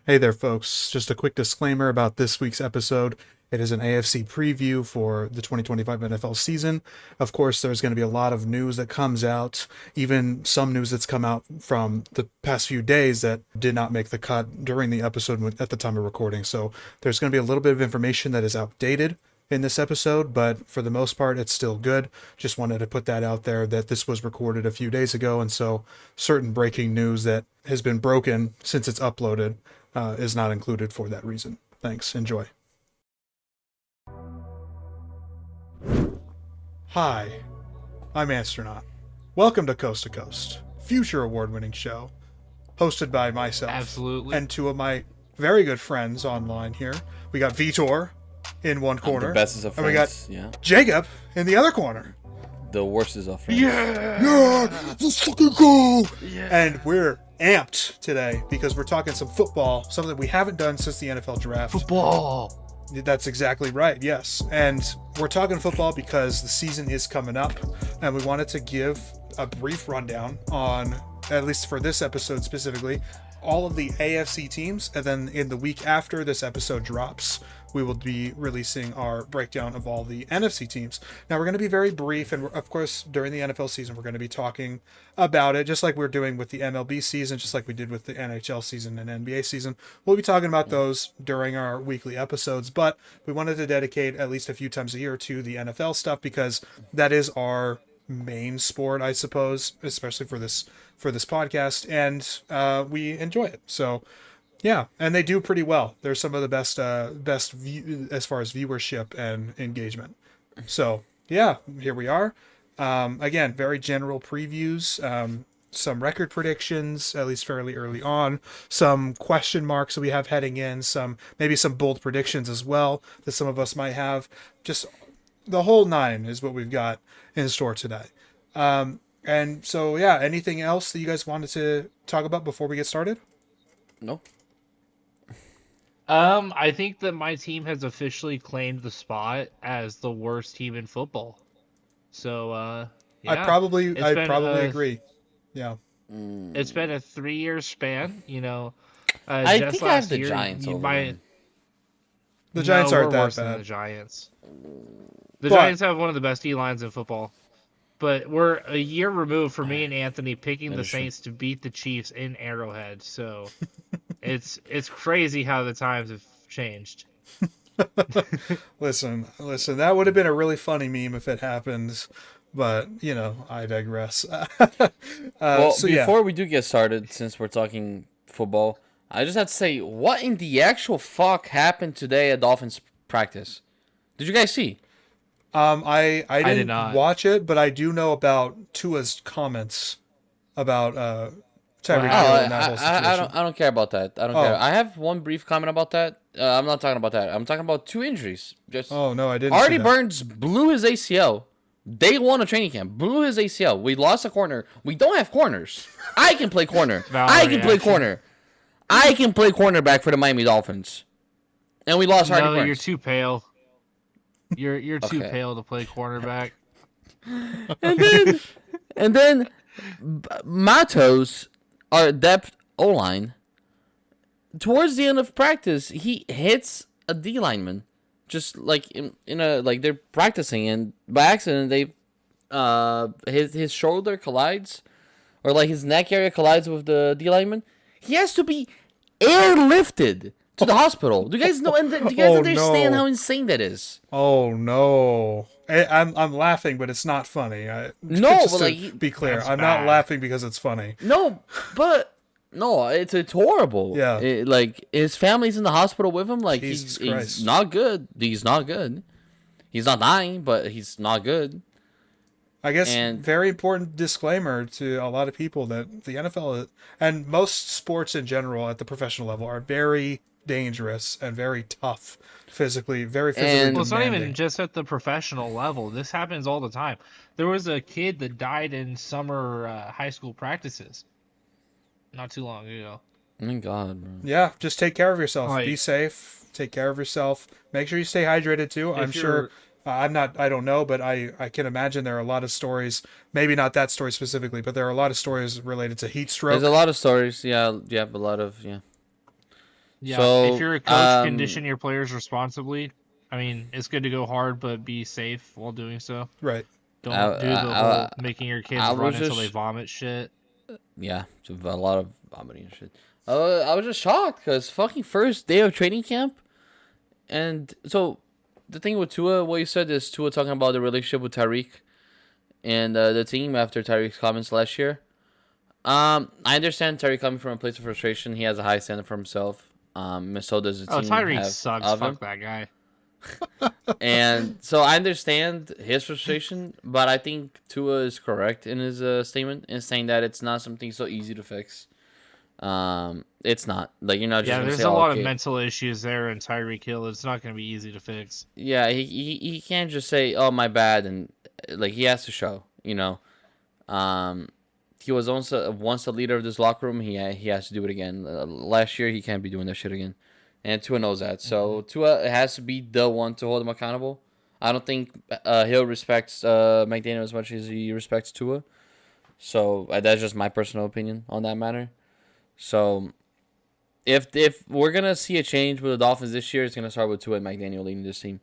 Hey there, folks. Just a quick disclaimer about this week's episode. It is an AFC preview for the 2025 NFL season. Of course, there's going to be a lot of news that comes out, even some news that's come out from the past few days that did not make the cut during the episode at the time of recording. So there's going to be a little bit of information that is outdated in this episode, but for the most part, it's still good. Just wanted to put that out there that this was recorded a few days ago, and so certain breaking news that has been broken since it's uploaded is not included for that reason. Thanks. Enjoy. Hi, I'm Astronaut. Welcome to Coast to Coast, future award-winning show, hosted by myself Absolutely. and two of my very good friends online here. We got Vitor in one corner, The bestest of and friends. we got Yeah. Jacob in the other corner. The worstest of friends. Yeah, let's fucking go! Yeah. And we're amped today because we're talking some football, something that we haven't done since the NFL draft. Football. That's exactly right, yes. And we're talking football because the season is coming up, and we wanted to give a brief rundown on, at least for this episode specifically, all of the AFC teams, and then in the week after this episode drops, we will be releasing our breakdown of all the NFC teams. Now, we're going to be very brief, and of course, during the NFL season, we're going to be talking about it, just like we're doing with the MLB season, just like we did with the NHL season and NBA season. We'll be talking about those during our weekly episodes, but we wanted to dedicate at least a few times a year to the NFL stuff because that is our main sport, I suppose, especially for this podcast, and we enjoy it. So yeah, and they do pretty well. They're some of the best view, as far as viewership and engagement. So yeah, here we are. Again, very general previews. Some record predictions, at least fairly early on. Some question marks that we have heading in. Maybe some bold predictions as well that some of us might have. Just the whole nine is what we've got in store today. And so yeah, anything else that you guys wanted to talk about before we get started? No. I think that my team has officially claimed the spot as the worst team in football. So, yeah. I'd probably been agree. Yeah. It's been a 3-year span, I just think I have last the year, Giants you over might... them. The Giants No, aren't we're that worse than bad. the Giants. The But- Giants have one of the best D-lines in football. But we're a year removed from me and Anthony picking That the is true. Saints to beat the Chiefs in Arrowhead. So it's crazy how the times have changed. Listen, that would have been a really funny meme if it happened, but I digress. Well, so yeah. before we do get started, since we're talking football, I just have to say, what in the actual fuck happened today at Dolphins practice? Did you guys see? I did didn't not. watch it, but I do know about Tua's comments about Tyreek Wow. Hill Oh, in that whole situation. I don't care about that. I don't Oh. care. I have one brief comment about that. I'm not talking about that. I'm talking about two injuries. Just Oh no, I didn't. Artie see that. Burns blew his ACL. Day one of training camp, blew his ACL. We lost a corner. We don't have corners. I can play corner. I can play reaction. corner. I can play cornerback for the Miami Dolphins. And we lost Artie No, Burns. you're too pale. You're too Okay. pale to play cornerback. And then Matos, our depth O line, towards the end of practice, he hits a D lineman, just like in a like they're practicing, and by accident his shoulder collides, or like his neck area collides with the D lineman. He has to be airlifted to the hospital. Do you guys know? And do you guys Oh, understand no. how insane that is? Oh no. I'm laughing, but it's not funny. No, just but, to like, be clear, that's I'm not bad. laughing because it's funny. No, but no, it's horrible. Yeah. Like his family's in the hospital with him. Like Jesus he's Christ. not good. He's not good. He's not dying, but he's not good. I guess And- very important disclaimer to a lot of people that the NFL and most sports in general at the professional level are very dangerous and very tough physically, very physically And- Well, it's not demanding. even just at the professional level. This happens all the time. There was a kid that died in summer high school practices not too long ago. Oh my God, bro. Yeah, just take care of yourself. Like- Be safe. Take care of yourself. Make sure you stay hydrated too. I'm If sure you're- I don't know, but I can imagine there are a lot of stories, maybe not that story specifically, but there are a lot of stories related to heat stroke. There's a lot of stories. Yeah, a lot of. Yeah, if So you're a coach, condition your players responsibly. I mean, it's good to go hard, but be safe while doing so. Right. I, Don't do the I, whole making your kids I run was until they just vomit shit. yeah, it's a lot of vomiting and shit. I was just shocked because fucking first day of training camp, and so the thing with Tua, what you said is Tua talking about the relationship with Tyreek and the team after Tyreek's comments last year. I understand Tyreek coming from a place of frustration. He has a high standard for himself. And so does the Oh, team Tyreek have sucks. of him. Fuck that guy. And so I understand his frustration, but I think Tua is correct in his statement in saying that it's not something so easy to fix. It's not like you're not just Yeah, gonna say, there's a oh, lot of okay, mental issues there in Tyreek Hill. It's not going to be easy to fix. yeah, he can't just say, oh, my bad, and like he has to show, you know. Um, he was once a leader of this locker room. He has to do it again. Last year he can't be doing that shit again, and Tua knows that. So Tua has to be the one to hold him accountable. I don't think Hill respects McDaniel as much as he respects Tua. So that's just my personal opinion on that matter. So if we're gonna see a change with the Dolphins this year, it's gonna start with Tua and McDaniel leading this team,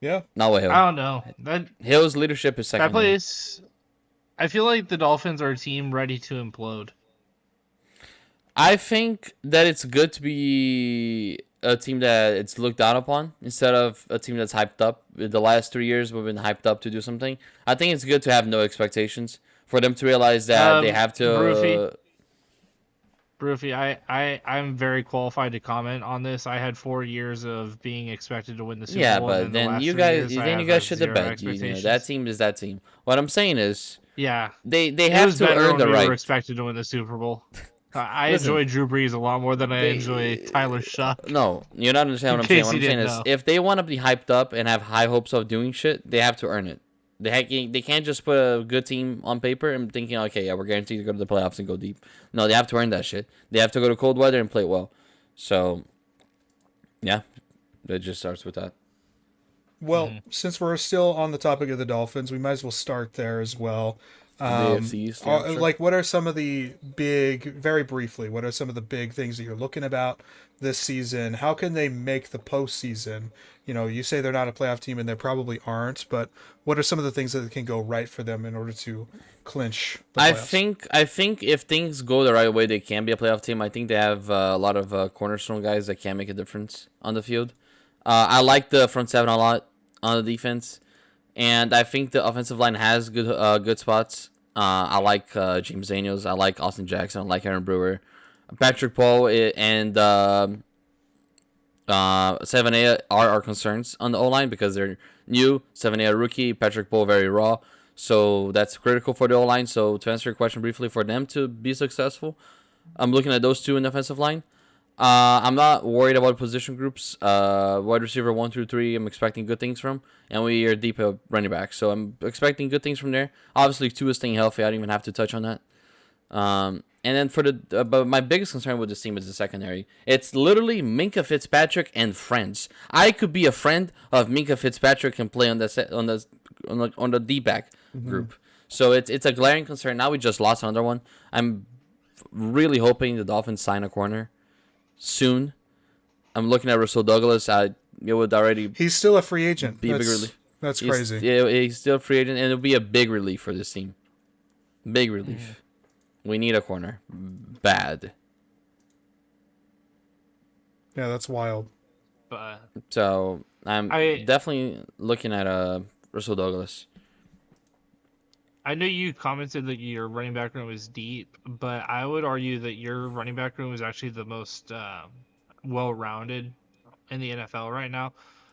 Yeah. not with I Hill. don't know. Hill's leadership is That secondary. place. I feel like the Dolphins are a team ready to implode. I think that it's good to be a team that it's looked down upon instead of a team that's hyped up. The last 3 years we've been hyped up to do something. I think it's good to have no expectations for them to realize that they have Broofy, to. I'm very qualified to comment on this. I had 4 years of being expected to win the Super Yeah, Bowl, and but then the then last you 3 years I have had shit the zero bed. You know that expectations. team is that team. What I'm saying is Yeah, they it have was to better earn when the we were right. expected to win the Super Bowl. I Listen, enjoy Drew Brees a lot more than I enjoy they Tyler Shuck. no, you're not understanding In what I'm saying. case What you I'm saying didn't is, know. if they want to be hyped up and have high hopes of doing shit, they have to earn it. They can't just put a good team on paper and thinking, okay, yeah, we're guaranteed to go to the playoffs and go deep. No, they have to earn that shit. They have to go to cold weather and play well. So, yeah, it just starts with that. Well, since we're still on the topic of the Dolphins, we might as well start there as well. The AFC East, yeah, sure. Like, what are some of the big, very briefly, what are some of the big things that you're looking about this season? How can they make the postseason? You know, you say they're not a playoff team, and they probably aren't, but what are some of the things that can go right for them in order to clinch the playoffs? I think if things go the right way, they can be a playoff team. I think they have a lot of cornerstone guys that can make a difference on the field. I like the front seven a lot on the defense, and I think the offensive line has good spots. I like James Daniels. I like Austin Jackson. I like Aaron Brewer, Patrick Paul, and 7A are our concerns on the O line because they're new. 7A a rookie. Patrick Paul very raw. So that's critical for the O line. So to answer your question briefly, for them to be successful, I'm looking at those two in the offensive line. I'm not worried about position groups. Wide receiver 1 through 3, I'm expecting good things from, and we are deep at running back, so I'm expecting good things from there. Obviously, 2 is staying healthy. I don't even have to touch on that. And then for but my biggest concern with this team is the secondary. It's literally Minka Fitzpatrick and friends. I could be a friend of Minka Fitzpatrick and play on the D back group. So it's a glaring concern. Now we just lost another one. I'm really hoping the Dolphins sign a corner soon. I'm looking at Russell Douglas. It would already He's still a free agent. be a big relief. That's crazy. He's still a free agent, and it'll be a big relief for this team. Big relief. We need a corner. Bad. Yeah, that's wild. But So I'm definitely looking at Russell Douglas. I know you commented that your running back room is deep, but I would argue that your running back room is actually the most well-rounded in the NFL right now.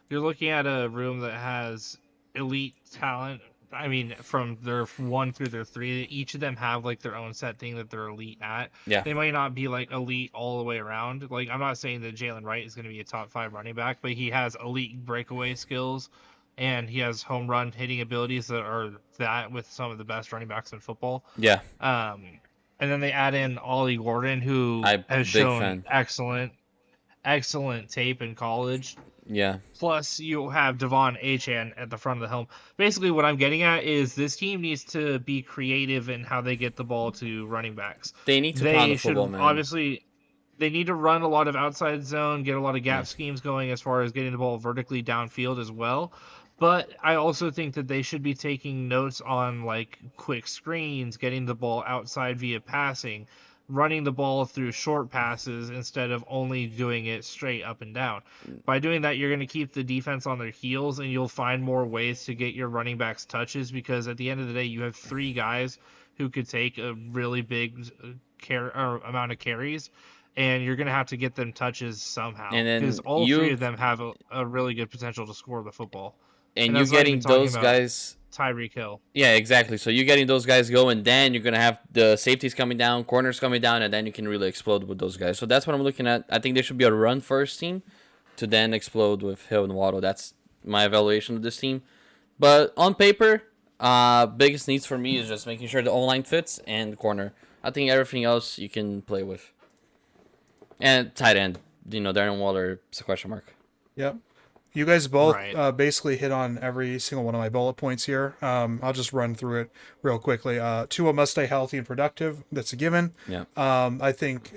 You're looking at a room that has elite talent. I mean, from their 1 through their 3, each of them have like their own set thing that they're elite at. Yeah. They might not be like elite all the way around. Like, I'm not saying that Jalen Wright is going to be a top 5 running back, but he has elite breakaway skills, and he has home run hitting abilities that are that with some of the best running backs in football. Yeah. And then they add in Ollie Gordon, who I'm has big shown fan. excellent tape in college. Yeah. Plus, you have Devon Achan at the front of the helm. Basically, what I'm getting at is this team needs to be creative in how they get the ball to running backs. They need to pound the They football, should man. obviously they need to run a lot of outside zone, get a lot of Yeah. gap schemes going as far as getting the ball vertically downfield as well. But I also think that they should be taking notes on like quick screens, getting the ball outside via passing, running the ball through short passes instead of only doing it straight up and down. By doing that, you're going to keep the defense on their heels, and you'll find more ways to get your running backs touches because at the end of the day, you have three guys who could take a really big amount of carries, and you're going to have to get them touches somehow And because then all three you of them have a really good potential to score the football. And and you that's not even getting talking those about guys. Tyreek Hill. Yeah, exactly. So you're getting those guys going, then you're gonna have the safeties coming down, corners coming down, and then you can really explode with those guys. So that's what I'm looking at. I think there should be a run first team, to then explode with Hill and Waddle. That's my evaluation of this team. But on paper, biggest needs for me is just making sure the O line fits and the corner. I think everything else you can play with. And tight end, Darren Waller is a question mark. Yep. You guys both Right. basically hit on every single one of my bullet points here. I'll just run through it real quickly. Tua must stay healthy and productive. That's a given. Yeah. I think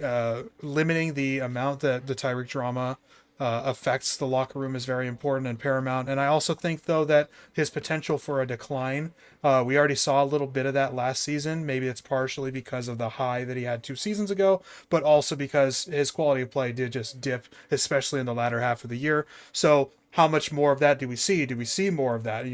limiting the amount that the Tyreek drama affects the locker room is very important and paramount. And I also think, though, that his potential for a decline, we already saw a little bit of that last season. Maybe it's partially because of the high that he had 2 seasons ago, but also because his quality of play did just dip, especially in the latter half of the year. So how much more of that do we see? Do we see more of that?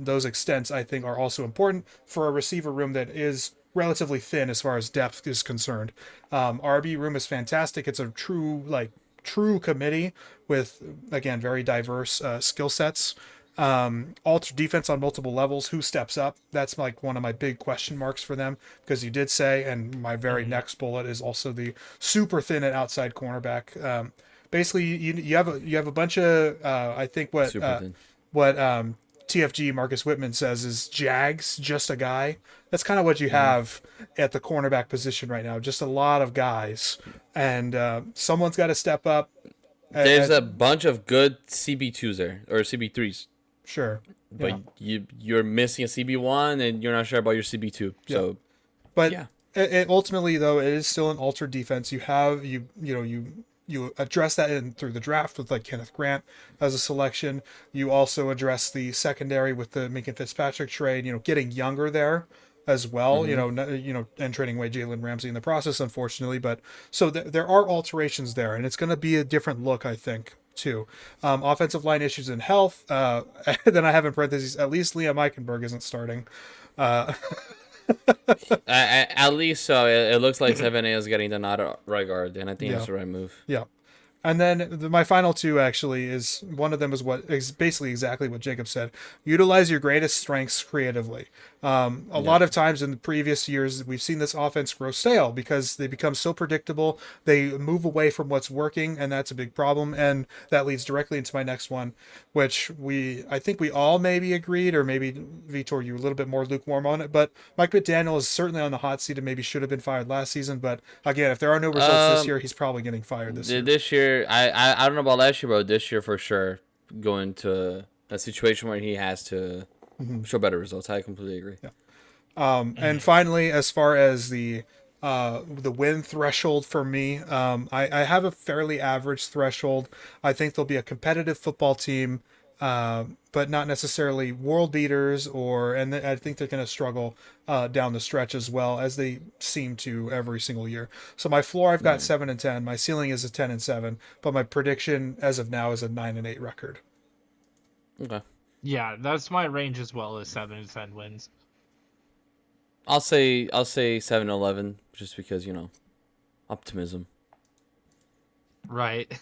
Those extents, I think, are also important for a receiver room that is relatively thin as far as depth is concerned. RB room is fantastic. It's a true committee with, again, very diverse skill sets. Alter defense on multiple levels. Who steps up? That's like one of my big question marks for them, because you did say, and my very next bullet is also the super thin at outside cornerback. Basically, you have a bunch of I think Super thin. what TFG Marcus Whitman says is Jags, just a guy. That's kind of what you have at the cornerback position right now. Just a lot of guys, and someone's got to step up. There's a bunch of good CB2s there, or CB3s. Sure, But you're missing a CB1 and you're not sure about your CB2. So, but yeah. ultimately, though, it is still an altered defense. You address that through the draft with like Kenneth Grant as a selection. You also address the secondary with the Minka Fitzpatrick trade. Getting younger there as well. And trading away Jalen Ramsey in the process, unfortunately. But so there are alterations there, and it's going to be a different look, I think, too. Offensive line issues and health. Then I have in parentheses, at least Liam Eichenberg isn't starting. At least so it looks like 7A is getting the nod at right guard, and I think that's the right move. Yeah. And then my final two actually is, one of them is what is basically exactly what Jacob said. Utilize your greatest strengths creatively. A lot of times in the previous years, we've seen this offense grow stale because they become so predictable. They move away from what's working, and that's a big problem. And that leads directly into my next one, which I think we all maybe agreed, or maybe Vitor, you were a little bit more lukewarm on it. But Mike McDaniel is certainly on the hot seat and maybe should have been fired last season. But again, if there are no results this year, he's probably getting fired this year. This year, I don't know about last year, but this year for sure, going to a situation where he has to show better results. I completely agree. Yeah. And finally, as far as the win threshold for me, I have a fairly average threshold. I think they'll be a competitive football team, but not necessarily world beaters, and I think they're going to struggle down the stretch as well, as they seem to every single year. So my floor, I've got 7-10. My ceiling is a 10-7, but my prediction as of now is a 9-8 record. Okay. Yeah, that's my range as well, as 7-10 wins. I'll say 7-11 just because, optimism. Right.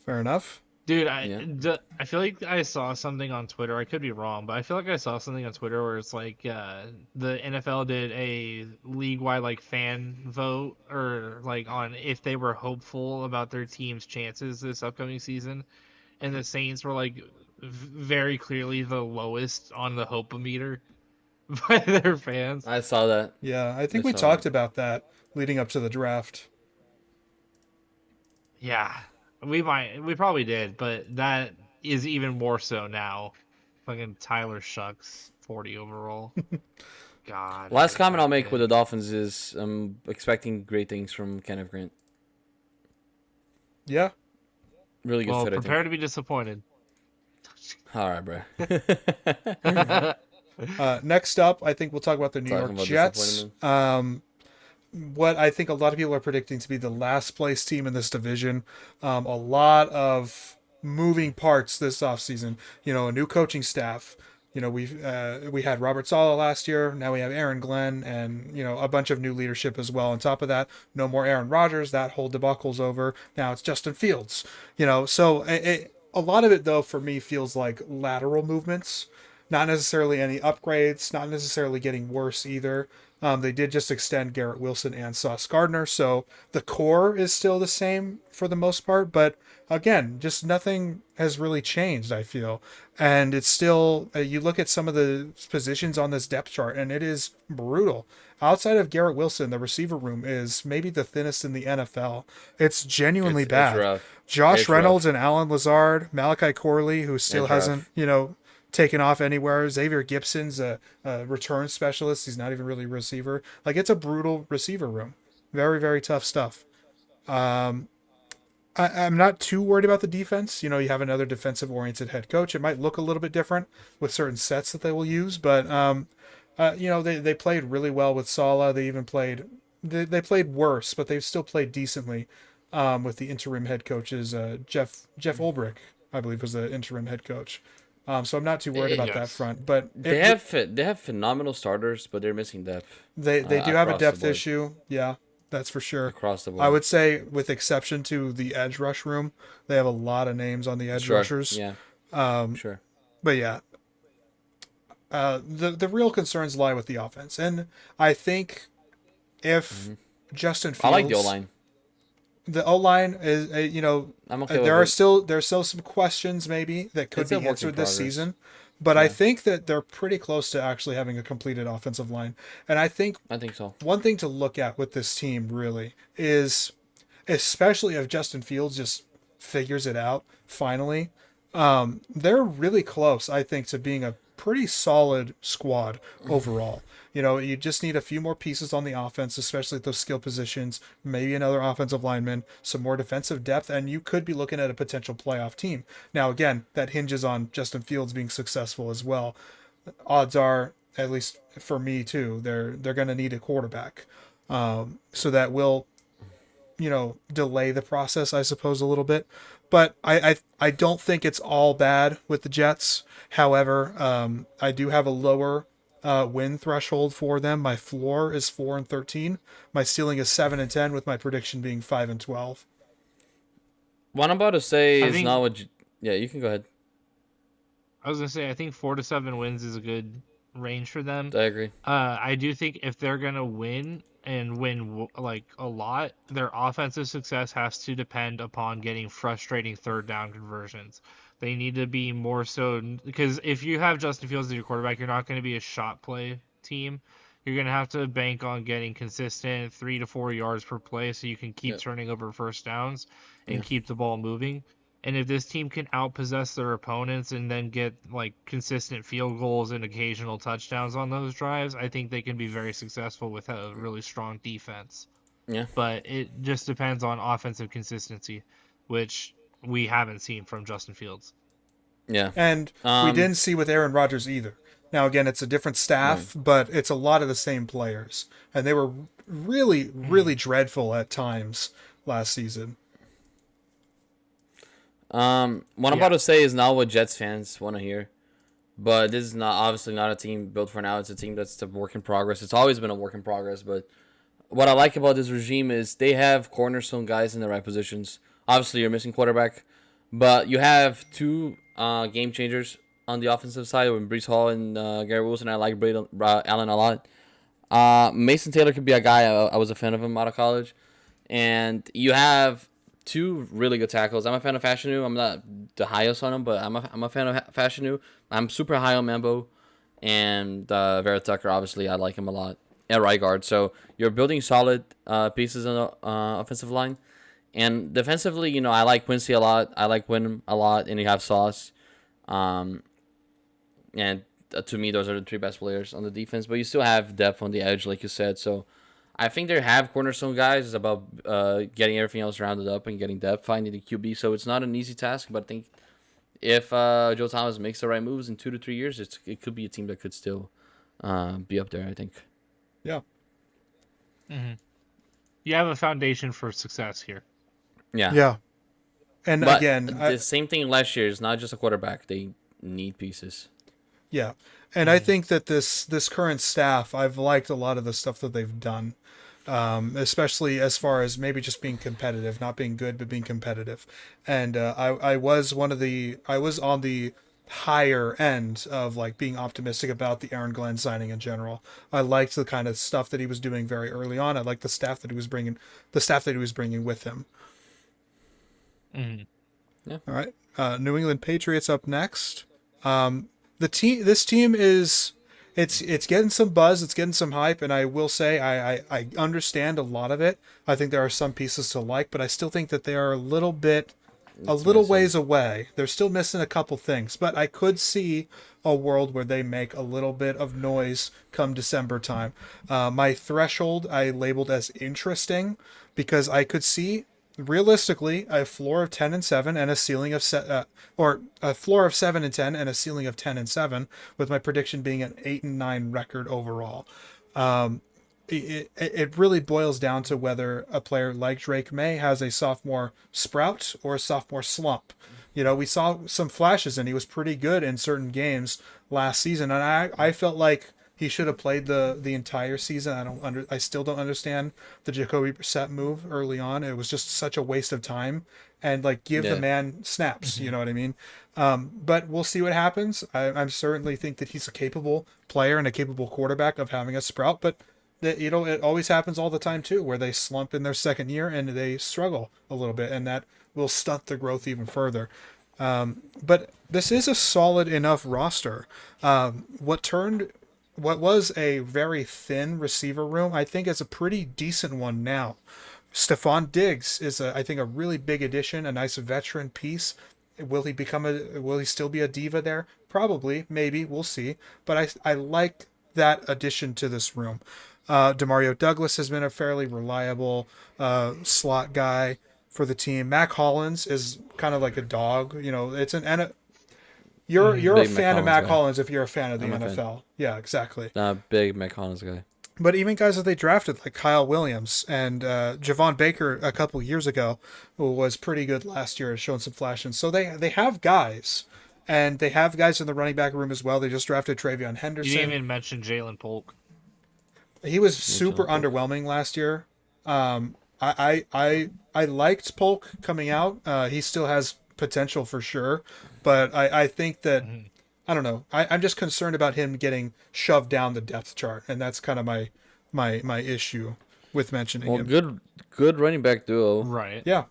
Fair enough. Dude, I feel like I saw something on Twitter. I could be wrong, but I feel like I saw something on Twitter where it's like the NFL did a league-wide like fan vote, or like on if they were hopeful about their team's chances this upcoming season, and the Saints were like very clearly the lowest on the hope-o-meter by their fans. I saw that. Yeah, I think we talked about that leading up to the draft. Yeah, we probably did, but that is even more so now. Fucking Tyler Shucks, 40 overall. God. Last hate comment that I'll make with the pick. Dolphins is I'm expecting great things from Kenneth Grant. Yeah. Really good Well, fit, I think. prepare to be disappointed. All right, bro. All right. Next up, I think we'll talk about the New Talking York about Jets. disappointment. What I think a lot of people are predicting to be the last place team in this division. A lot of moving parts this offseason. A new coaching staff. We had Robert Saleh last year. Now we have Aaron Glenn, and a bunch of new leadership as well. On top of that, no more Aaron Rodgers. That whole debacle's over. Now it's Justin Fields. So a lot of it though for me feels like lateral movements, not necessarily any upgrades, not necessarily getting worse either. They did just extend Garrett Wilson and Sauce Gardner, so the core is still the same for the most part. But again, just nothing has really changed, I feel. And it's still, you look at some of the positions on this depth chart, and it is brutal. Outside of Garrett Wilson, the receiver room is maybe the thinnest in the NFL. It's genuinely It's bad. rough. Josh It's Reynolds rough. and Alan Lazard, Malachi Corley, who still It's hasn't, rough. taken off anywhere. Xavier Gibson's a return specialist. He's not even really a receiver. Like, it's a brutal receiver room. Very, very tough stuff. I'm not too worried about the defense. You have another defensive-oriented head coach. It might look a little bit different with certain sets that they will use, but they played really well with Sala. They even played they played worse, but they've still played decently with the interim head coaches. Jeff Ulbrich, I believe, was the interim head coach. So I'm not too worried about that Yes. front. But They have phenomenal starters, but they're missing depth they do have a across the depth board. issue. Yeah, that's for sure. Across the I board. would say, with exception to the edge rush room, they have a lot of names on the edge Sure. rushers. Yeah. Sure. But yeah, the real concerns lie with the offense, and I think if Justin I like the O Fields, line. the O line is I'm okay with it. there's still some questions maybe that could It's a be work in answered this progress. season, but I Yeah. think that they're pretty close to actually having a completed offensive line. And I think I think so. one thing to look at with this team really is, especially if Justin Fields just figures it out finally, they're really close, I think, to being a pretty solid squad overall. You just need a few more pieces on the offense, especially at those skill positions, maybe another offensive lineman, some more defensive depth, and you could be looking at a potential playoff team. Now, again, that hinges on Justin Fields being successful as well. Odds are, at least for me too, they're going to need a quarterback. So that will delay the process, I suppose, a little bit. But I don't think it's all bad with the Jets. However, I do have a lower win threshold for them. My floor is 4-13. My ceiling is 7-10, with my prediction being 5-12. What I'm about to say I is think not what. Yeah, you can go ahead. I was gonna say I think 4 to 7 wins is a good range for them. I agree. I do think if they're gonna win and win like a lot, their offensive success has to depend upon getting frustrating third down conversions. They need to be more so, because if you have Justin Fields as your quarterback, you're not going to be a shot play team. You're going to have to bank on getting consistent 3 to 4 yards per play so you can keep Yeah. turning over first downs Yeah. and keep the ball moving. And if this team can outpossess their opponents and then get like consistent field goals and occasional touchdowns on those drives, I think they can be very successful with a really strong defense. Yeah. But it just depends on offensive consistency, which we haven't seen from Justin Fields. Yeah. And we didn't see with Aaron Rodgers either. Now, again, it's a different Right. staff, but it's a lot of the same players. And they were really, really dreadful at times last season. What I'm about to say is not what Jets fans want to hear, but this is obviously not a team built for now. It's a team that's a work in progress. It's always been a work in progress. But what I like about this regime is they have cornerstone guys in the right positions. Obviously, you're missing quarterback, but you have two game changers on the offensive side with Brees Hall and Gary Wilson. I like Allen a lot. Mason Taylor could be a guy. I was a fan of him out of college. And you have two really good tackles. I'm a fan of Fashanu. I'm not the highest on him, but I'm a fan of Fashanu. I'm super high on Mambo. And Vera Tucker, obviously, I like him a lot. At right guard. So you're building solid pieces on the offensive line. And defensively, I like Quincy a lot. I like Win a lot, and you have Sauce. Um, and to me, those are the three best players on the defense. But you still have depth on the edge, like you said. So I think they have cornerstone guys. It's about getting everything else rounded up and getting depth, finding the QB. So it's not an easy task, but I think if Joe Thomas makes the right moves in 2 to 3 years, it could be a team that could still be up there, I think. Yeah. Mm-hmm. You have a foundation for success here. Yeah. Yeah. And But again, the same thing last year. It's not just a quarterback. They need pieces. yeah. And I think that this current staff, I've liked a lot of the stuff that they've done. Especially as far as maybe just being competitive, not being good, but being competitive. And I was on the higher end of like being optimistic about the Aaron Glenn signing in general. I liked the kind of stuff that he was doing very early on. I liked the staff that he was bringing with him. Mm-hmm. Yeah. All right. New England Patriots up next. This team is it's getting some buzz, it's getting some hype, and I will say I understand a lot of it. I think there are some pieces to like, but I still think that they are a little ways away. They're still missing a couple things, but I could see a world where they make a little bit of noise come December time. My threshold I labeled as interesting because I could see realistically a floor of 10-7 and a ceiling of or a floor of 7-10 and a ceiling of 10-7, with my prediction being an 8-9 record overall. It really boils down to whether a player like Drake May has a sophomore sprout or a sophomore slump. We saw some flashes and he was pretty good in certain games last season, and I felt like he should have played the entire season. I still don't understand the Jacoby Brissett move early on. It was just such a waste of time, and like give the man snaps. You know what I mean? But we'll see what happens. I certainly think that he's a capable player and a capable quarterback of having a sprout, but it always happens all the time too, where they slump in their second year and they struggle a little bit, and that will stunt the growth even further. But this is a solid enough roster. What was a very thin receiver room, I think, is a pretty decent one now. Stephon Diggs is, I think, a really big addition, a nice veteran piece. Will he still be a diva there? Probably, maybe, we'll see. But I like that addition to this room. Demario Douglas has been a fairly reliable slot guy for the team. Mac Hollins is kind of like a dog. It's You're a Big fan of McCollins Mac guy. Hollins if you're a fan of the I'm a fan. NFL. Yeah, exactly. Big McCollins guy. But even guys that they drafted, like Kyle Williams and Javon Baker a couple years ago, who was pretty good last year, showing some flashes. So they have guys, and they have guys in the running back room as well. They just drafted Travion Henderson. You didn't even mention Jalen Polk. He was super underwhelming last year. I liked Polk coming out. He still has potential for sure, but I think that I don't know. I'm just concerned about him getting shoved down the depth chart, and that's kind of my issue with mentioning him. Good running back duo. Right. Yeah.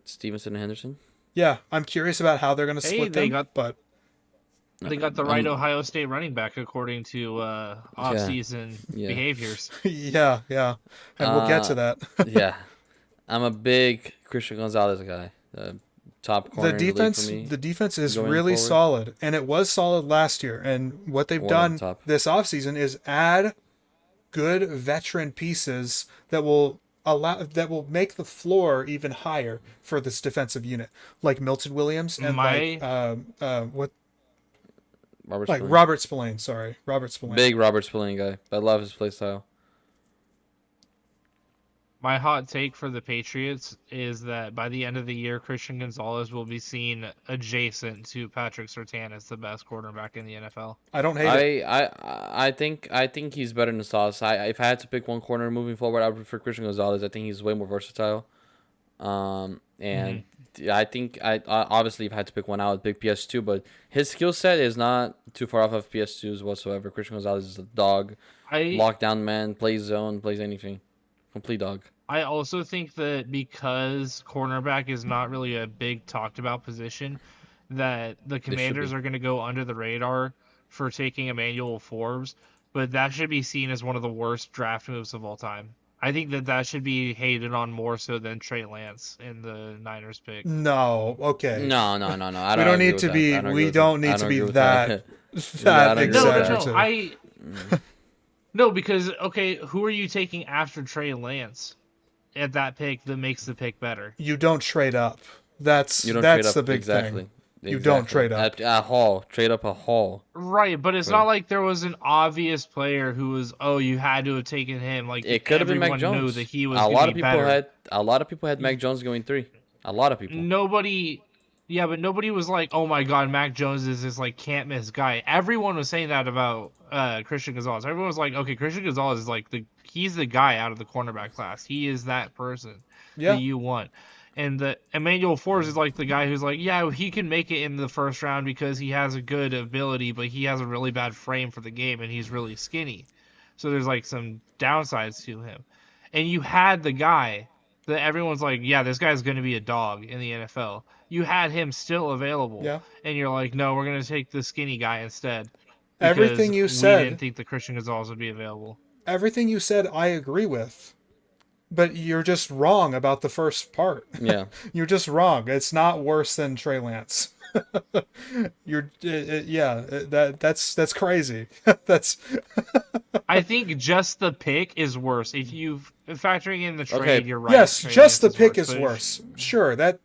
Stevenson and Henderson. Yeah, I'm curious about how they're going to split them. They got the right Ohio State running back according to off-season behaviors. Yeah, and we'll get to that. Yeah, I'm a big Christian Gonzalez guy. Top corner. The defense is really solid, and it was solid last year. And what they've done this offseason is add good veteran pieces that will make the floor even higher for this defensive unit, like Milton Williams and Robert Spillane. Sorry, Robert Spillane. Big Robert Spillane guy. I love his play style. My hot take for the Patriots is that by the end of the year, Christian Gonzalez will be seen adjacent to Patrick Surtain as the best quarterback in the NFL. I don't hate it. I think he's better than Sauce. If I had to pick one corner moving forward, I would prefer Christian Gonzalez. I think he's way more versatile. I think obviously if I had to pick one, I would pick PS2, but his skill set is not too far off of PS2's whatsoever. Christian Gonzalez is a dog, lockdown man, plays zone, plays anything, complete dog. I also think that because cornerback is not really a big talked about position, that the Commanders are going to go under the radar for taking Emmanuel Forbes, but that should be seen as one of the worst draft moves of all time. I think that should be hated on more so than Trey Lance in the Niners pick. No, okay. No. I We don't don't agree need with to that. be. I don't agree We with that. don't I need to don't be agree with that Yeah, I don't agree with that. No. exaggerative. No, because okay, who are you taking after Trey Lance at that pick that makes the pick better? You don't trade up. That's You don't trade the up big thing. exactly. You don't Exactly. trade up. A haul. Trade up a haul. Right, but it's For, not like there was an obvious player who was, oh, you had to have taken him. Like it could have been Mac everyone knew that Jones. he was A going lot to of be people better. had Mac Jones going 3. A lot of people. Nobody, yeah, but nobody was like, oh my God, Mac Jones is this like can't miss guy. Everyone was saying that about Christian Gonzalez. Everyone was like, okay, Christian Gonzalez is like he's the guy out of the cornerback class. He is that person that Yeah. you want. And the Emmanuel Forbes is like the guy who's like, yeah, he can make it in the first round because he has a good ability, but he has a really bad frame for the game and he's really skinny. So there's like some downsides to him. And you had the guy that everyone's like, yeah, this guy's going to be a dog in the NFL. You had him still available, Yeah. and you're like, no, we're going to take the skinny guy instead because Everything you we said, didn't think the Christian Gonzalez would be available. everything you said, I agree with. But you're just wrong about the first part. Yeah. You're just wrong. It's not worse than Trey Lance. That's crazy. That's I think just the pick is worse. If you factoring in the trade, Okay. you're right. yes, Trey just the Lance pick is but worse. Sure, that's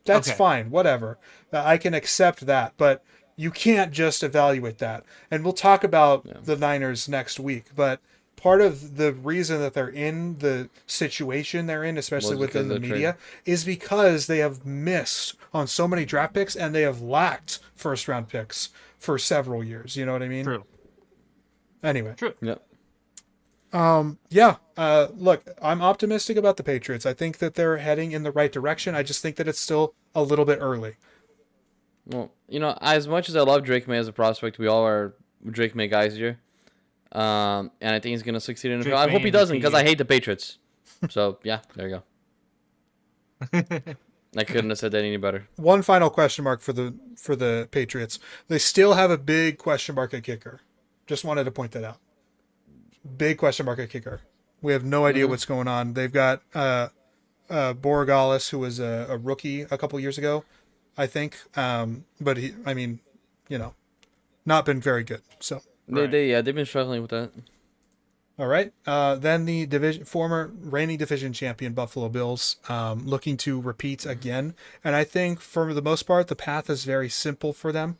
Okay. fine. Whatever. I can accept that, but you can't just evaluate that. And we'll talk about the Niners next week, but part of the reason that they're in the situation they're in, especially Was within because the of the media, is because they have missed on so many draft picks and they have lacked first round picks for several years. You know what I mean? True. Anyway. True. Yep. Look, I'm optimistic about the Patriots. I think that they're heading in the right direction. I just think that it's still a little bit early. Well, as much as I love Drake May as a prospect, we all are Drake May guys here. And I think he's gonna succeed in the Drake NFL. I May hope he doesn't, MVP. because I hate the Patriots. So yeah, there you go. I couldn't have said that any better. One final question mark for the Patriots. They still have a big question mark at kicker. Just wanted to point that out. Big question mark at kicker. We have no idea what's going on. They've got Borregales, who was a rookie a couple years ago, I think. But he, not been very good. So Right. They've been struggling with that. all right. Then the former reigning division champion Buffalo Bills, looking to repeat again. And I think for the most part, the path is very simple for them.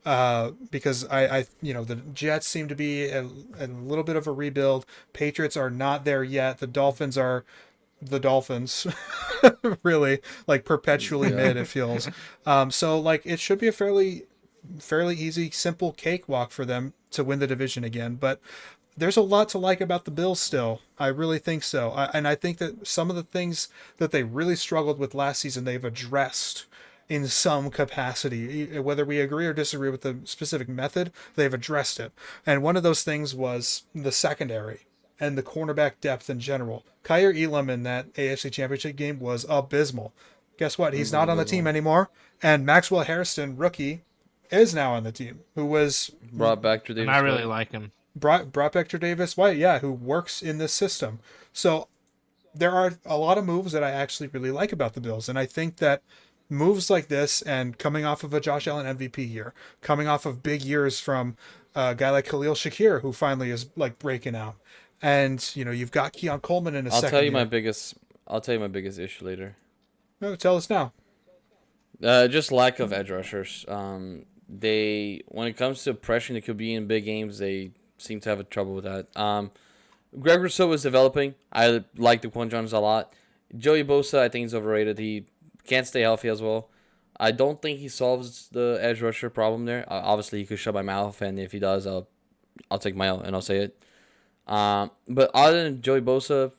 Because the Jets seem to be a little bit of a rebuild. Patriots are not there yet. The Dolphins are the Dolphins, really, like perpetually mid, it feels. So like it should be a fairly easy, simple cakewalk for them to win the division again. But there's a lot to like about the Bills still. I really think so. And I think that some of the things that they really struggled with last season, they've addressed in some capacity. Whether we agree or disagree with the specific method, they've addressed it. And one of those things was the secondary and the cornerback depth in general. Kyer Elam in that AFC Championship game was abysmal. Guess what? He's not on the team anymore. And Maxwell Harrison, rookie, is now on the team, who was Brought back to Davis. And I really White. like him. brought back to Davis White, who works in this system. So there are a lot of moves that I actually really like about the Bills. And I think that moves like this, and coming off of a Josh Allen MVP year, coming off of big years from a guy like Khalil Shakir, who finally is like breaking out, and you've got Keon Coleman in a second. I'll tell you my biggest issue later. No, tell us now. Just lack of edge rushers. They, when it comes to pressuring the QB in big games, they seem to have trouble with that. Greg Rousseau is developing. I like Daquan Jones a lot. Joey Bosa, I think, is overrated. He can't stay healthy as well. I don't think he solves the edge rusher problem there. Obviously, he could shut my mouth, and if he does, I'll take my L and I'll say it. But other than Joey Bosa,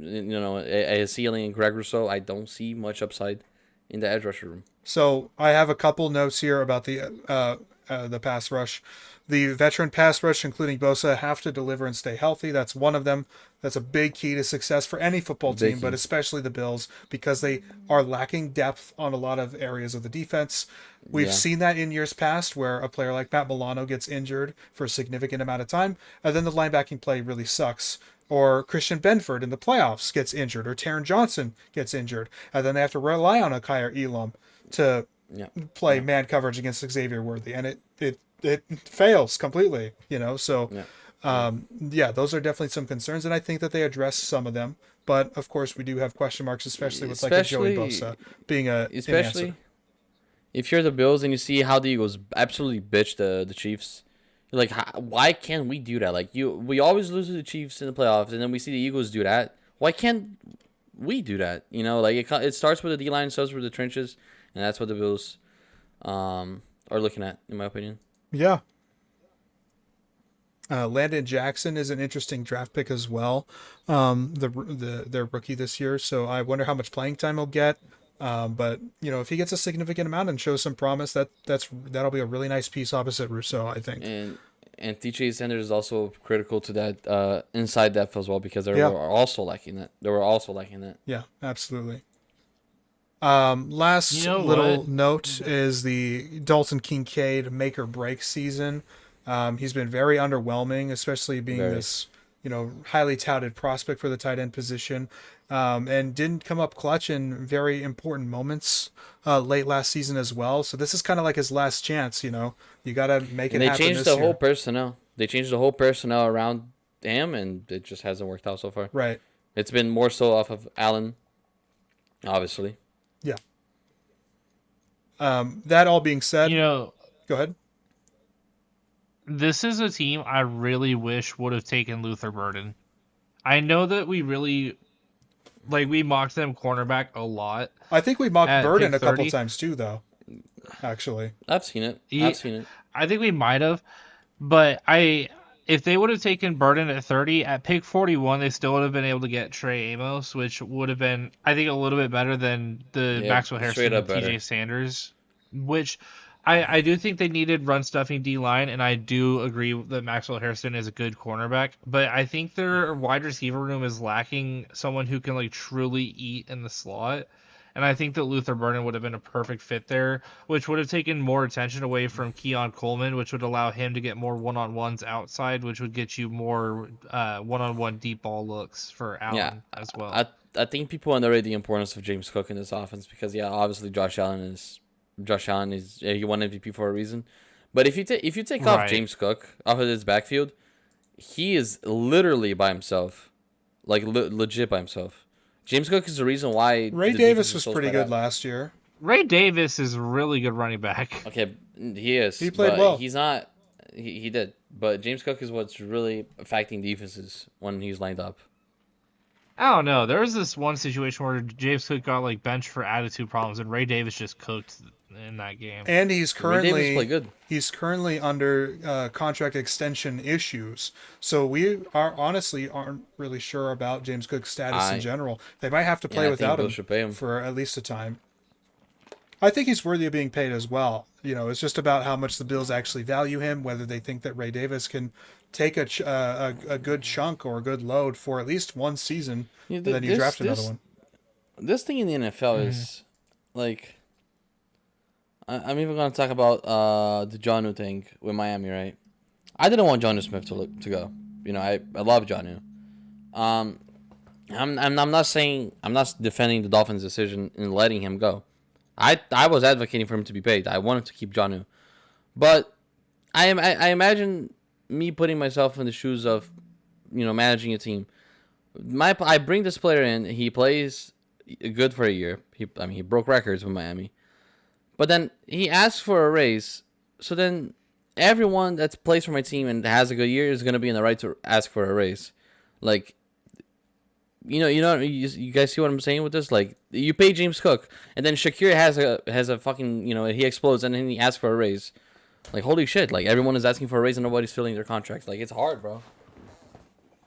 a ceiling and Greg Rousseau, I don't see much upside in the edge rusher room. So I have a couple notes here about the pass rush. The veteran pass rush, including Bosa, have to deliver and stay healthy. That's one of them. That's a big key to success for any football team, but especially the Bills, because they are lacking depth on a lot of areas of the defense. We've seen that in years past, where a player like Matt Milano gets injured for a significant amount of time, and then the linebacking play really sucks. or Christian Benford in the playoffs gets injured, or Taron Johnson gets injured, and then they have to rely on Akire Elam to Yeah. play Yeah. man coverage against Xavier Worthy, and it fails completely, So, Yeah. yeah, those are definitely some concerns, and I think that they address some of them. But of course, we do have question marks, especially with like a Joey Bosa being an answer. Especially if you're the Bills and you see how the Eagles absolutely bitch the Chiefs. You're like, why can't we do that? Like we always lose to the Chiefs in the playoffs, and then we see the Eagles do that. Why can't we do that? Like it starts with the D line, starts with the trenches, and that's what the Bills are looking at, in my opinion. Yeah. Landon Jackson is an interesting draft pick as well. Their rookie this year, so I wonder how much playing time he'll get. But if he gets a significant amount and shows some promise, that'll be a really nice piece opposite Rousseau, I think. And TJ Sanders is also critical to that inside depth as well, because they were also lacking that. Yeah, absolutely. Last little note is the Dalton Kincaid make or break season. He's been very underwhelming, especially being this, highly touted prospect for the tight end position, and didn't come up clutch in very important moments late last season as well. So this is kind of like his last chance. You got to make it happen. And they changed this the year. whole personnel. They changed the whole personnel around him, and it just hasn't worked out so far. Right. It's been more so off of Allen, obviously. Yeah. That all being said, go ahead. This is a team I really wish would have taken Luther Burden. I know that we really, we mocked them cornerback a lot. I think we mocked Burden a couple 30. times too, though. Actually, I've seen it. I think we might have, but if they would have taken Burden at 30, at pick 41, they still would have been able to get Trey Amos, which would have been, I think, a little bit better than the Maxwell Harrison and TJ Sanders, which I do think they needed run stuffing D-line, and I do agree that Maxwell Harrison is a good cornerback, but I think their wide receiver room is lacking someone who can truly eat in the slot. And I think that Luther Burden would have been a perfect fit there, which would have taken more attention away from Keon Coleman, which would allow him to get more one-on-ones outside, which would get you more one-on-one deep ball looks for Allen as well. I think people underrate the importance of James Cook in this offense because, obviously Josh Allen is he won MVP for a reason. But if you take off James Cook off of his backfield, he is literally by himself, legit by himself. James Cook is the reason why Ray Davis was pretty good last year. Ray Davis is a really good running back. Okay, he is. He played well. He's not. He did. But James Cook is what's really affecting defenses when he's lined up. I don't know. There was this one situation where James Cook got benched for attitude problems, and Ray Davis just cooked in that game. And he's currently good. He's currently under contract extension issues. So we aren't really sure about James Cook's status in general. They might have to play without him for at least a time. I think he's worthy of being paid as well. It's just about how much the Bills actually value him, whether they think that Ray Davis can take a good chunk or a good load for at least one season, and then you draft another one. This thing in the NFL is I'm even going to talk about the Jonnu thing with Miami, right? I didn't want Jonnu Smith to go. I love Jonnu. I'm not defending the Dolphins' decision in letting him go. I was advocating for him to be paid. I wanted to keep Jonnu, but I imagine me putting myself in the shoes of managing a team. I bring this player in. He plays good for a year. He broke records with Miami. But then he asks for a raise. So then everyone that plays for my team and has a good year is going to be in the right to ask for a raise. You guys see what I'm saying with this? You pay James Cook, and then Shakir has a fucking, he explodes, and then he asks for a raise. Holy shit, everyone is asking for a raise and nobody's filling their contracts. It's hard, bro.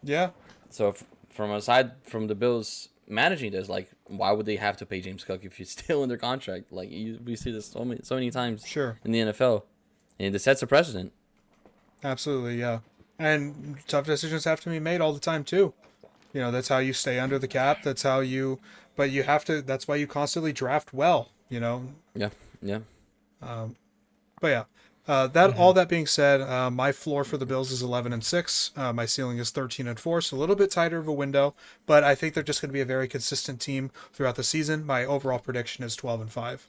Yeah. So aside from the Bills managing this, why would they have to pay James Cook if he's still in their contract? We see this so many times in the NFL, and this sets a precedent. Absolutely, yeah. And tough decisions have to be made all the time too. That's how you stay under the cap. That's how but you have to. That's why you constantly draft well. Yeah. But yeah, All that being said, my floor for the Bills is 11-6. My ceiling is 13-4, so a little bit tighter of a window, but I think they're just going to be a very consistent team throughout the season. My overall prediction is 12-5.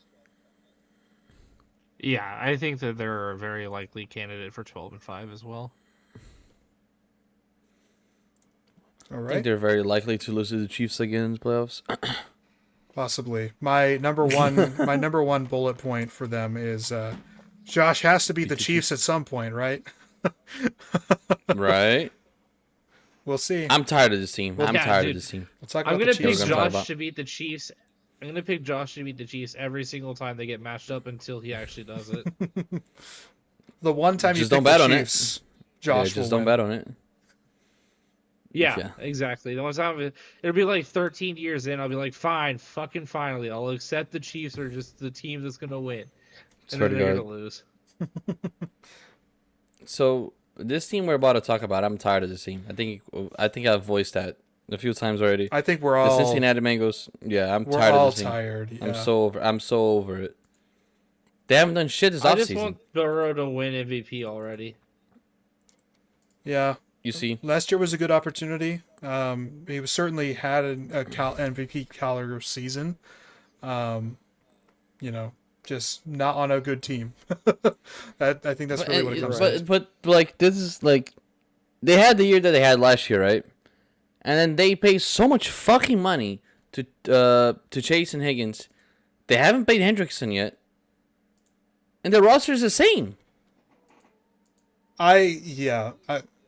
Yeah, I think that they're a very likely candidate for 12-5 as well. All I right. think they're very likely to lose to the Chiefs again in the playoffs. Possibly. My number one bullet point for them is Josh has to beat the Chiefs at some point, right? Right? We'll see. I'm tired of this team. Well, I'm yeah, tired dude. of this team. We'll talk I'm about gonna the pick Chiefs. We're gonna talk Josh about- to beat the Chiefs. I'm gonna pick Josh to beat the Chiefs every single time they get matched up until he actually does it. The one time you Just pick don't bet the on it. Chiefs, Yeah, Josh just will don't win. bet on it. Yeah, exactly. The one time it'll be like 13 years in, I'll be like, fine, fucking finally, I'll accept the Chiefs are just the team that's gonna win, and Swear then to they're God. gonna lose. So this team we're about to talk about, I'm tired of this team. I think I've voiced that a few times already. I think we're The all Cincinnati Bengals. Yeah, I'm we're tired all of this team. tired. Yeah. I'm so over it. They haven't done shit this I just offseason. want Burrow to win MVP already. Yeah. You see, Last year was a good opportunity. He was certainly had a MVP caliber season. Just not on a good team. I think that's really what it comes down to. but like this is like they had the year that they had last year, right? And then they pay so much fucking money to Chase and Higgins. They haven't paid Hendrickson yet, and their roster is the same.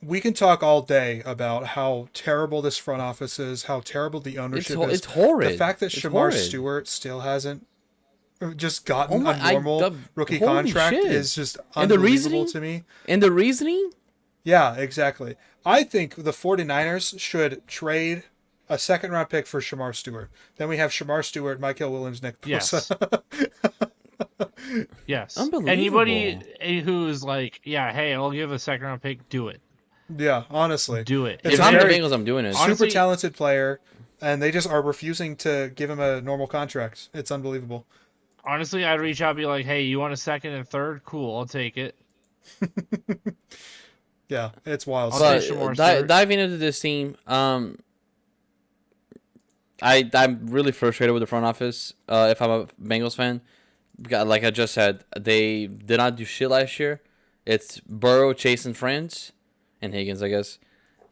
We can talk all day about how terrible this front office is, how terrible the ownership is. It's horrid. The fact that It's Shamar horrid. Stewart still hasn't just gotten Oh a my- normal rookie holy contract shit. is just And the unbelievable reasoning? to me. And the reasoning? Yeah, exactly. I think the 49ers should trade a second-round pick for Shamar Stewart. Then we have Shamar Stewart, Michael Williams, Nick Bosa. Yes. Yes. Unbelievable. Anybody who's like, yeah, hey, I'll give a second round pick, do it. Yeah, honestly. Do it. It's If I'm the very- Bengals, I'm doing it. Honestly- Super talented player, and they just are refusing to give him a normal contract. It's unbelievable. Honestly, I'd reach out and be like, hey, you want a second and third? Cool, I'll take it. Yeah, it's wild. I'll But take Shamar di- Stewart. diving into this team, I'm really frustrated with the front office. If I'm a Bengals fan, because, like I just said, they did not do shit last year. It's Burrow, Chase, and friends, and Higgins, I guess,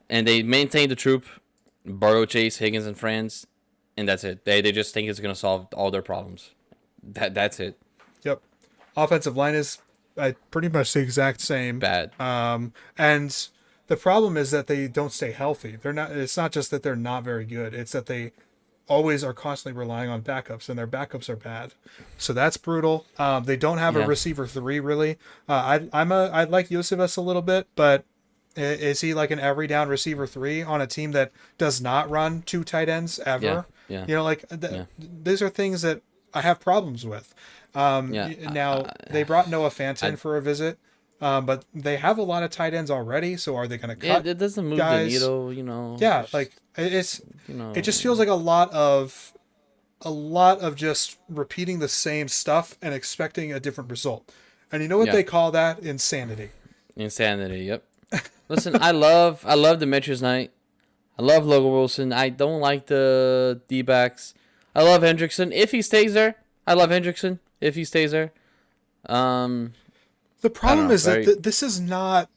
and they maintained the troop. Burrow, Chase, Higgins, and friends, and that's it. They just think it's gonna solve all their problems. That's it. Yep. Offensive line is pretty much the exact same. Bad. And the problem is that they don't stay healthy. They're not. It's not just that they're not very good. It's that they always are constantly relying on backups, and their backups are bad. So that's brutal. They don't have Yeah. a receiver 3 really. I like Yosivas a little bit, but is he like an every down receiver 3 on a team that does not run 2 tight ends ever? Yeah. You know, like these are things that I have problems with. Now they brought Noah Fant for a visit, but they have a lot of tight ends already. So are they going to cut? It doesn't move guys? the needle, you know. Yeah, like it's. You know, It just feels like a lot of just repeating the same stuff and expecting a different result. And you know what Yeah. they call that? Insanity. insanity. Yep. Listen, I love Demetrius Knight. I love Logan Wilson. I don't like the D-backs. I love Hendrickson if he stays there. I love Hendrickson if he stays there. The problem know, is very- that this is not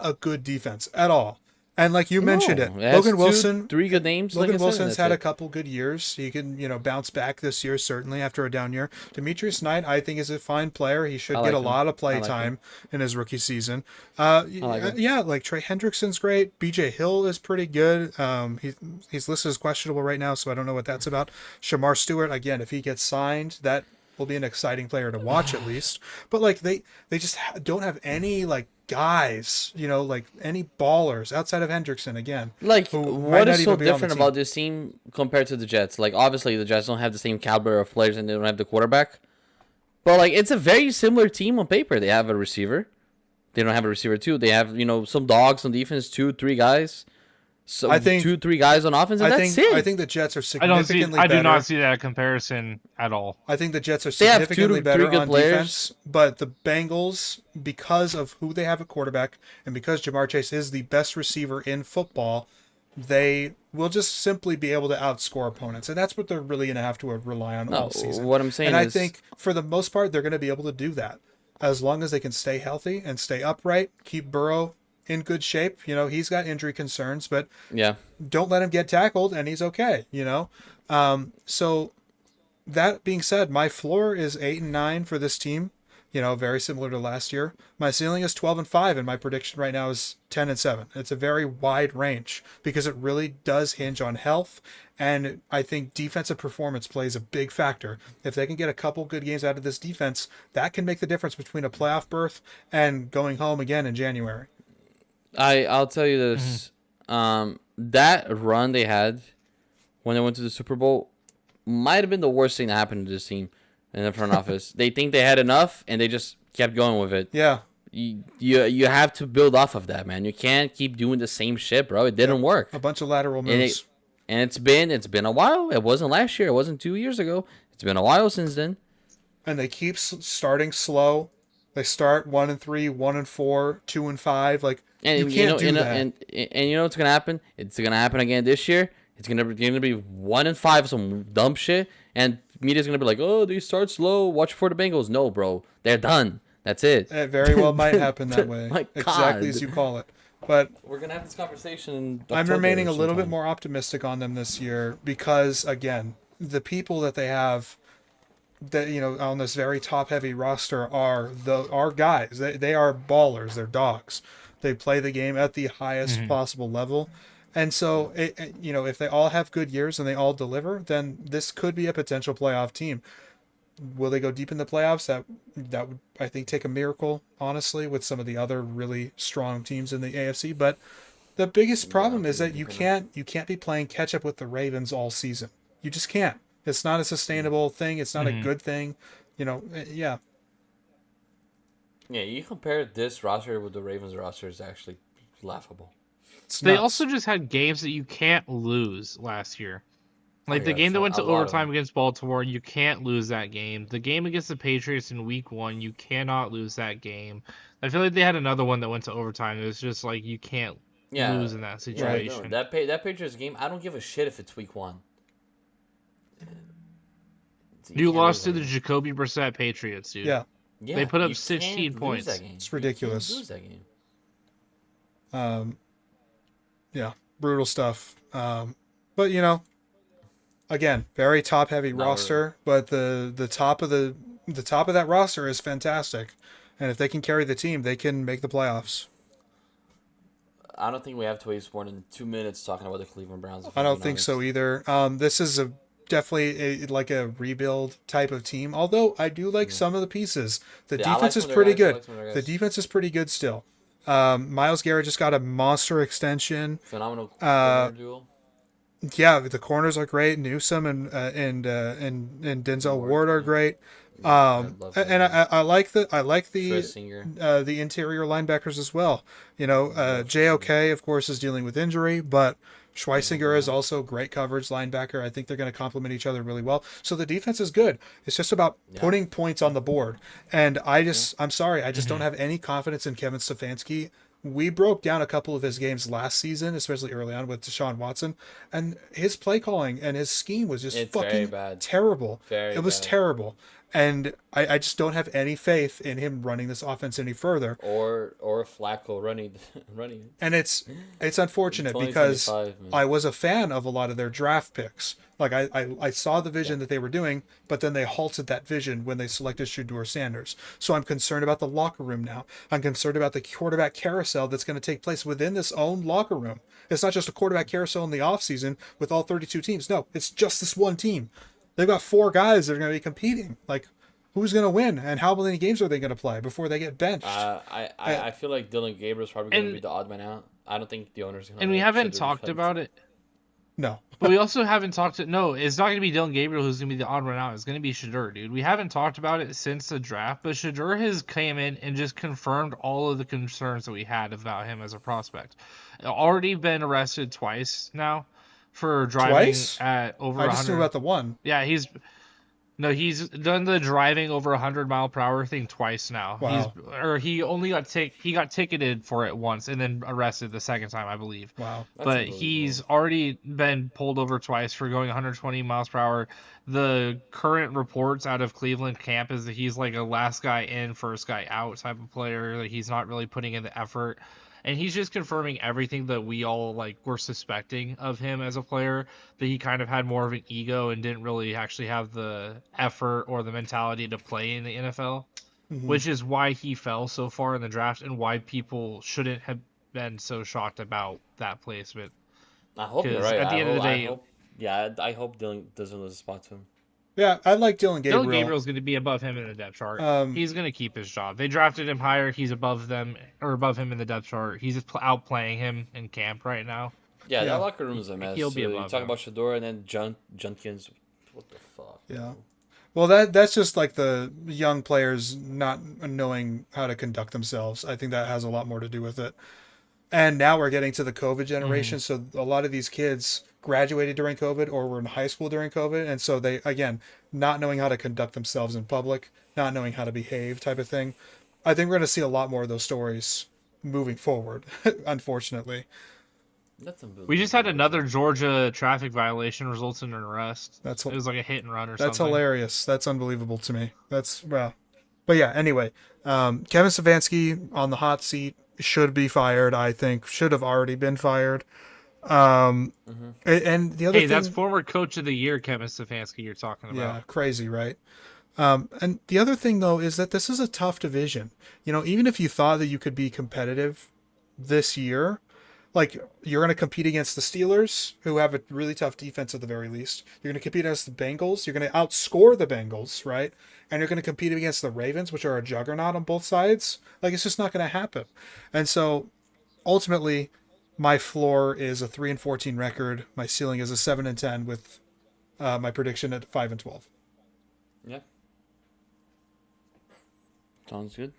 a good defense at all. And like you mentioned it, has Logan Wilson, 3 good names. Logan like I said, Wilson's that's had it. a couple good years. He can, bounce back this year, certainly, after a down year. Demetrius Knight, I think, is a fine player. He should I get like a him. lot of I play like time in his rookie season. like him. Yeah, like Trey Hendrickson's great. BJ Hill is pretty good. He's listed as questionable right now, so I don't know what that's about. Shamar Stewart, again, if he gets signed, that will be an exciting player to watch at least. But like they just don't have any like guys, like any ballers outside of Hendrickson again. Like, who might what not is so even be on the different team. about this team compared to the Jets? Like, obviously, the Jets don't have the same caliber of players and they don't have the quarterback. But, like, it's a very similar team on paper. They have a receiver. They don't have a receiver, too. They have, some dogs on defense, 2, 3 guys. So I think 2-3 guys on offense, and that's it. I think the Jets are I don't see. significantly I better. do not see that comparison at all. I think the Jets are They have 2 significantly to 3 better good on players. defense, but the Bengals, because of who they have at quarterback and because Jamar Chase is the best receiver in football, they will just simply be able to outscore opponents, and that's what they're really going to have to rely on all season. What I'm saying and I is, think for the most part, they're going to be able to do that as long as they can stay healthy and stay upright, keep Burrow in good shape. He's got injury concerns, but yeah, don't let him get tackled, and he's okay. So that being said, my floor is 8-9 for this team. Very similar to last year. My ceiling is 12-5, and my prediction right now is 10-7. It's a very wide range because it really does hinge on health, and I think defensive performance plays a big factor. If they can get a couple good games out of this defense, that can make the difference between a playoff berth and going home again in January. I'll tell you this: that run they had when they went to the Super Bowl might have been the worst thing that happened to this team in the front office. They think they had enough, and they just kept going with it. Yeah. You have to build off of that, man. You can't keep doing the same shit, bro. It didn't work. A bunch of lateral moves. And it's been a while. It wasn't last year. It wasn't 2 years ago. It's been a while since then. And they keep starting slow. They start 1-3, 1-4, 2-5. Like, and you can't do that. And you know what's gonna happen? It's gonna happen again this year. It's gonna be 1-5, some dumb shit, and media's gonna be like, "Oh, they start slow. Watch for the Bengals." No, bro, they're done. That's it. It very well might happen that way. Exactly as you call it. But we're gonna have this conversation in I'm remaining a little bit more optimistic on them this year because, again, the people that they have that on this very top-heavy roster are our guys. They are ballers. They're dogs. They play the game at the highest possible level. And so, if they all have good years and they all deliver, then this could be a potential playoff team. Will they go deep in the playoffs? That would, I think, take a miracle, honestly, with some of the other really strong teams in the AFC. But the biggest problem is that you can't be playing catch up with the Ravens all season. You just can't. It's not a sustainable thing. It's not a good thing. Yeah. Yeah, you compare this roster with the Ravens roster is actually laughable. They also just had games that you can't lose last year. Like the game that went to overtime against Baltimore, you can't lose that game. The game against the Patriots in week 1, you cannot lose that game. I feel like they had another one that went to overtime. It was just like you can't lose in that situation. No, that Patriots game, I don't give a shit if it's week 1. You lost to the Jacoby Brissett Patriots, dude. Yeah. They put up 16 points. It's ridiculous. You can't lose that game. Yeah, brutal stuff. But again, very top heavy roster, but the top of that roster is fantastic. And if they can carry the team, they can make the playoffs. I don't think we have to waste more than 2 minutes talking about the Cleveland Browns. I don't think so either. This is definitely like a rebuild type of team. Although I do like some of the pieces. The defense is pretty good. The defense is pretty good still. Myles Garrett just got a monster extension. Phenomenal corner duel. Yeah, the corners are great. Newsome and Denzel Ward are great. I like the interior linebackers as well. JOK of course is dealing with injury, but Schweisinger is also great coverage linebacker. I think they're going to complement each other really well. So the defense is good. It's just about putting points on the board. And I'm sorry, I just don't have any confidence in Kevin Stefanski. We broke down a couple of his games last season, especially early on with Deshaun Watson, and his play calling and his scheme was just fucking terrible. It was terrible. And I just don't have any faith in him running this offense any further. Or Flacco running. And it's unfortunate because I was a fan of a lot of their draft picks. Like I saw the vision that they were doing, but then they halted that vision when they selected Shedeur Sanders. So I'm concerned about the locker room now. I'm concerned about the quarterback carousel that's going to take place within this own locker room. It's not just a quarterback carousel in the offseason with all 32 teams. No, it's just this one team. They've got 4 guys that are going to be competing. Like, who's going to win, and how many games are they going to play before they get benched? I feel like Dylan Gabriel's probably going to be the odd man out. I don't think the owner's going to. And we haven't talked about it. No. But we also haven't talked to. No, it's not going to be Dylan Gabriel who's going to be the odd one out. It's going to be Shedeur, dude. We haven't talked about it since the draft, but Shedeur has came in and just confirmed all of the concerns that we had about him as a prospect. Already been arrested twice now for driving Twice? at over I 100. just knew about the one. Yeah, he's done the driving over 100-mile-per-hour thing twice now. Wow. He only got ticketed for it once and then arrested the second time, I believe. Wow. That's But unbelievable. he's already been pulled over twice for going 120 miles per hour. The current reports out of Cleveland camp is that he's like a last guy in, first guy out type of player. That he's not really putting in the effort. And he's just confirming everything that we all were suspecting of him as a player, that he kind of had more of an ego and didn't really actually have the effort or the mentality to play in the NFL, Mhm. which is why he fell so far in the draft and why people shouldn't have been so shocked about that placement. I hope you're 'Cause right. at the end of the day- I hope Dylan doesn't lose a spot to him. Yeah, I like Dylan Gabriel. Dylan Gabriel's going to be above him in the depth chart. Um, He's going to keep his job. They drafted him higher. He's above them or above him in the depth chart. He's outplaying him in camp right now. Yeah, Yeah. that locker room is a mess. He'll be So you above talk him. about Shedeur and then Junkins. What the fuck? Yeah. Well, that's just like the young players not knowing how to conduct themselves. I think that has a lot more to do with it. And now we're getting to the COVID generation, so a lot of these kids graduated during COVID or were in high school during COVID, and so they, again, not knowing how to conduct themselves in public, not knowing how to behave type of thing. I think we're going to see a lot more of those stories moving forward, unfortunately. That's unbelievable. We just had another Georgia traffic violation results in an arrest. That's It was like a hit and run or That's something. hilarious. That's unbelievable to me. That's, well. But yeah, anyway, Kevin Stefanski on the hot seat should be fired, I think. Should have already been fired. And the other Hey, thing, that's former coach of the year, Kevin Stefanski, you're talking about. yeah, crazy, right? And the other thing, though, is that this is a tough division. You know, even if you thought that you could be competitive this year, like you're going to compete against the Steelers, who have a really tough defense at the very least. You're going to compete against the Bengals. You're going to outscore the Bengals, right? And you're going to compete against the Ravens, which are a juggernaut on both sides. Like, it's just not going to happen. And so, ultimately, my floor is a 3-14 record. My ceiling is a 7-10 with my prediction at 5-12. Yeah. Sounds good.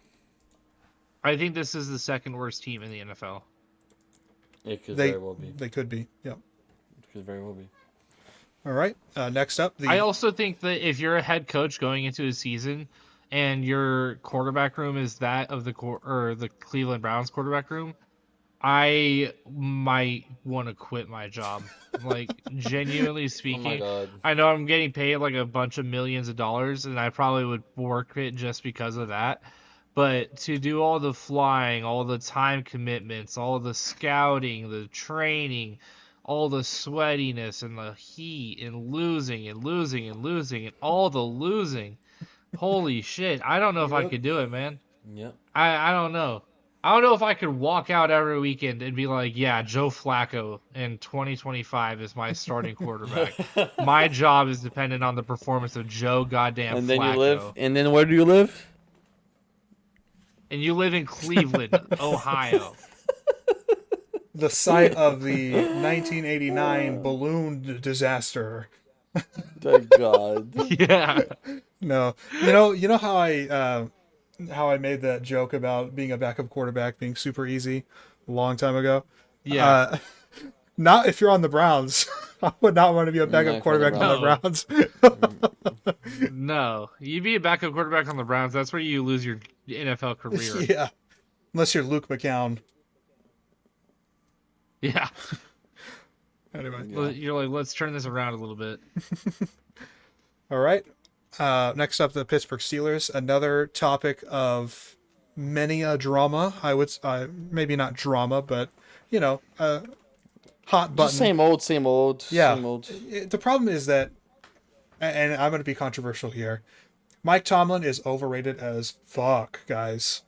I think this is the second worst team in the NFL. It could They very well be. they could be. Yep. It could very well be. All right. Next up, I also think that if you're a head coach going into a season and your quarterback room is that of the Cleveland Browns quarterback room, I might want to quit my job. Like, genuinely Oh speaking, my god. I know I'm getting paid like a bunch of millions of dollars, and I probably would work it just because of that. But to do all the flying, all the time commitments, all the scouting, the training, all the sweatiness and the heat and losing and losing and losing and all the losing, holy shit! I don't know if I Yep. could do it, man. Yep. I don't know. I don't know if I could walk out every weekend and be like, yeah, Joe Flacco in 2025 is my starting quarterback. My job is dependent on the performance of Joe goddamn And then Flacco. you live. And then where do you live? And you live in Cleveland, Ohio. the site of the 1989 balloon disaster. Thank God. Yeah. No, you know how I made that joke about being a backup quarterback being super easy a long time ago. Yeah. Not if you're on the Browns. I would not want to be a backup Not for the quarterback on the Browns. No. You'd be a backup quarterback on the Browns. That's where you lose your NFL career. Yeah, unless you're Luke McCown. Yeah. Anyway, Yeah. You're like, let's turn this around a little bit. all right. Next up, the Pittsburgh Steelers. Another topic of many a drama. I would maybe not drama, but hot button. Just same old, same old. Yeah. Same old. The problem is that, and I'm going to be controversial here, Mike Tomlin is overrated as fuck, guys.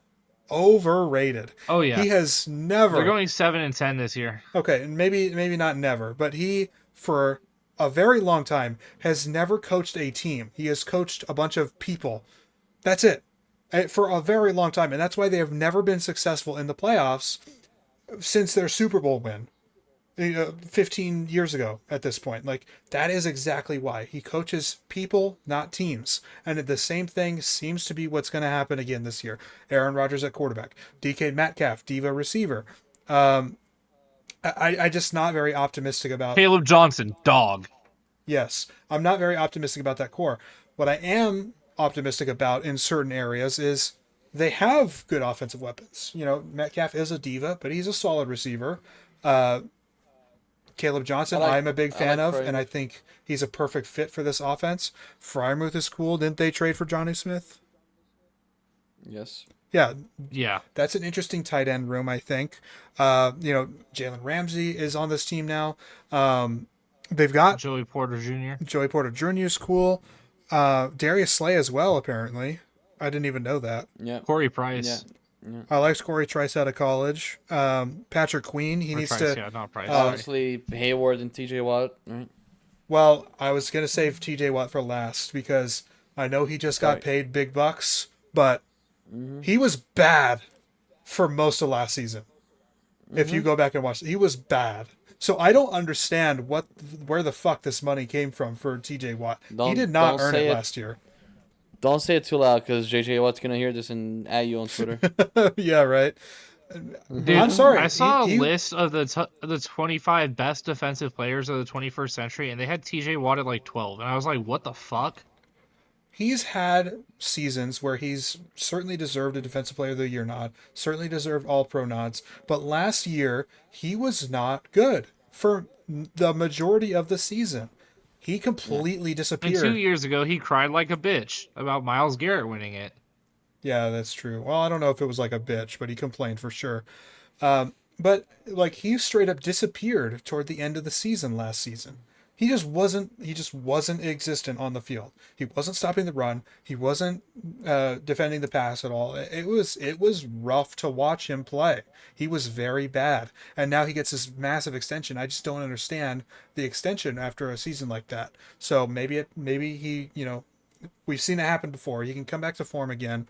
Overrated. Oh, yeah. He has never. They're going 7-10 this year. Okay, and maybe not never, but he, for a very long time, has never coached a team. He has coached a bunch of people. That's it. For a very long time, and that's why they have never been successful in the playoffs since their Super Bowl win. 15 years ago at this point. Like, that is exactly why. He coaches people, not teams. And the same thing seems to be what's going to happen again this year. Aaron Rodgers at quarterback, DK Metcalf, diva receiver. I just not very optimistic about. Caleb Johnson, dog. Yes, I'm not very optimistic about that core. What I am optimistic about in certain areas is they have good offensive weapons. You know, Metcalf is a diva, but he's a solid receiver. Caleb Johnson, I'm a big fan of, and I think he's a perfect fit for this offense. Frymouth is cool. Didn't they trade for Johnny Smith? Yes. Yeah. That's an interesting tight end room, I think. Jalen Ramsey is on this team now. They've got Joey Porter Jr. Joey Porter Jr. is cool. Darius Slay as well, apparently. I didn't even know that. Yeah. Corey Price. Yeah. I liked Corey Trice out of college. Patrick Queen, he needs Price, to. Yeah, not Price. Obviously, Hayward and TJ Watt, right? Well, I was gonna save TJ Watt for last because I know he just got paid big bucks, but he was bad for most of last season. If you go back and watch, he was bad. So I don't understand where the fuck this money came from for TJ Watt. He did not earn it last year. Don't say it too loud because JJ Watt's gonna hear this and at you on Twitter. Yeah, right. Dude, I'm sorry. I saw a list of the 25 best defensive players of the 21st century, and they had TJ Watt at like 12, and I was like, what the fuck? He's had seasons where he's certainly deserved a Defensive Player of the Year nod, certainly deserved All-Pro nods, but last year he was not good for the majority of the season. He completely And disappeared. 2 years ago, he cried like a bitch about Myles Garrett winning it. Yeah, that's true. Well, I don't know if it was like a bitch, but he complained for sure. But like he straight up disappeared toward the end of the season last season. He just wasn't existent on the field. He wasn't stopping the run. He wasn't defending the pass at all. It was rough to watch him play. He was very bad. And now he gets this massive extension. I just don't understand the extension after a season like that. So maybe he, we've seen it happen before. He can come back to form again.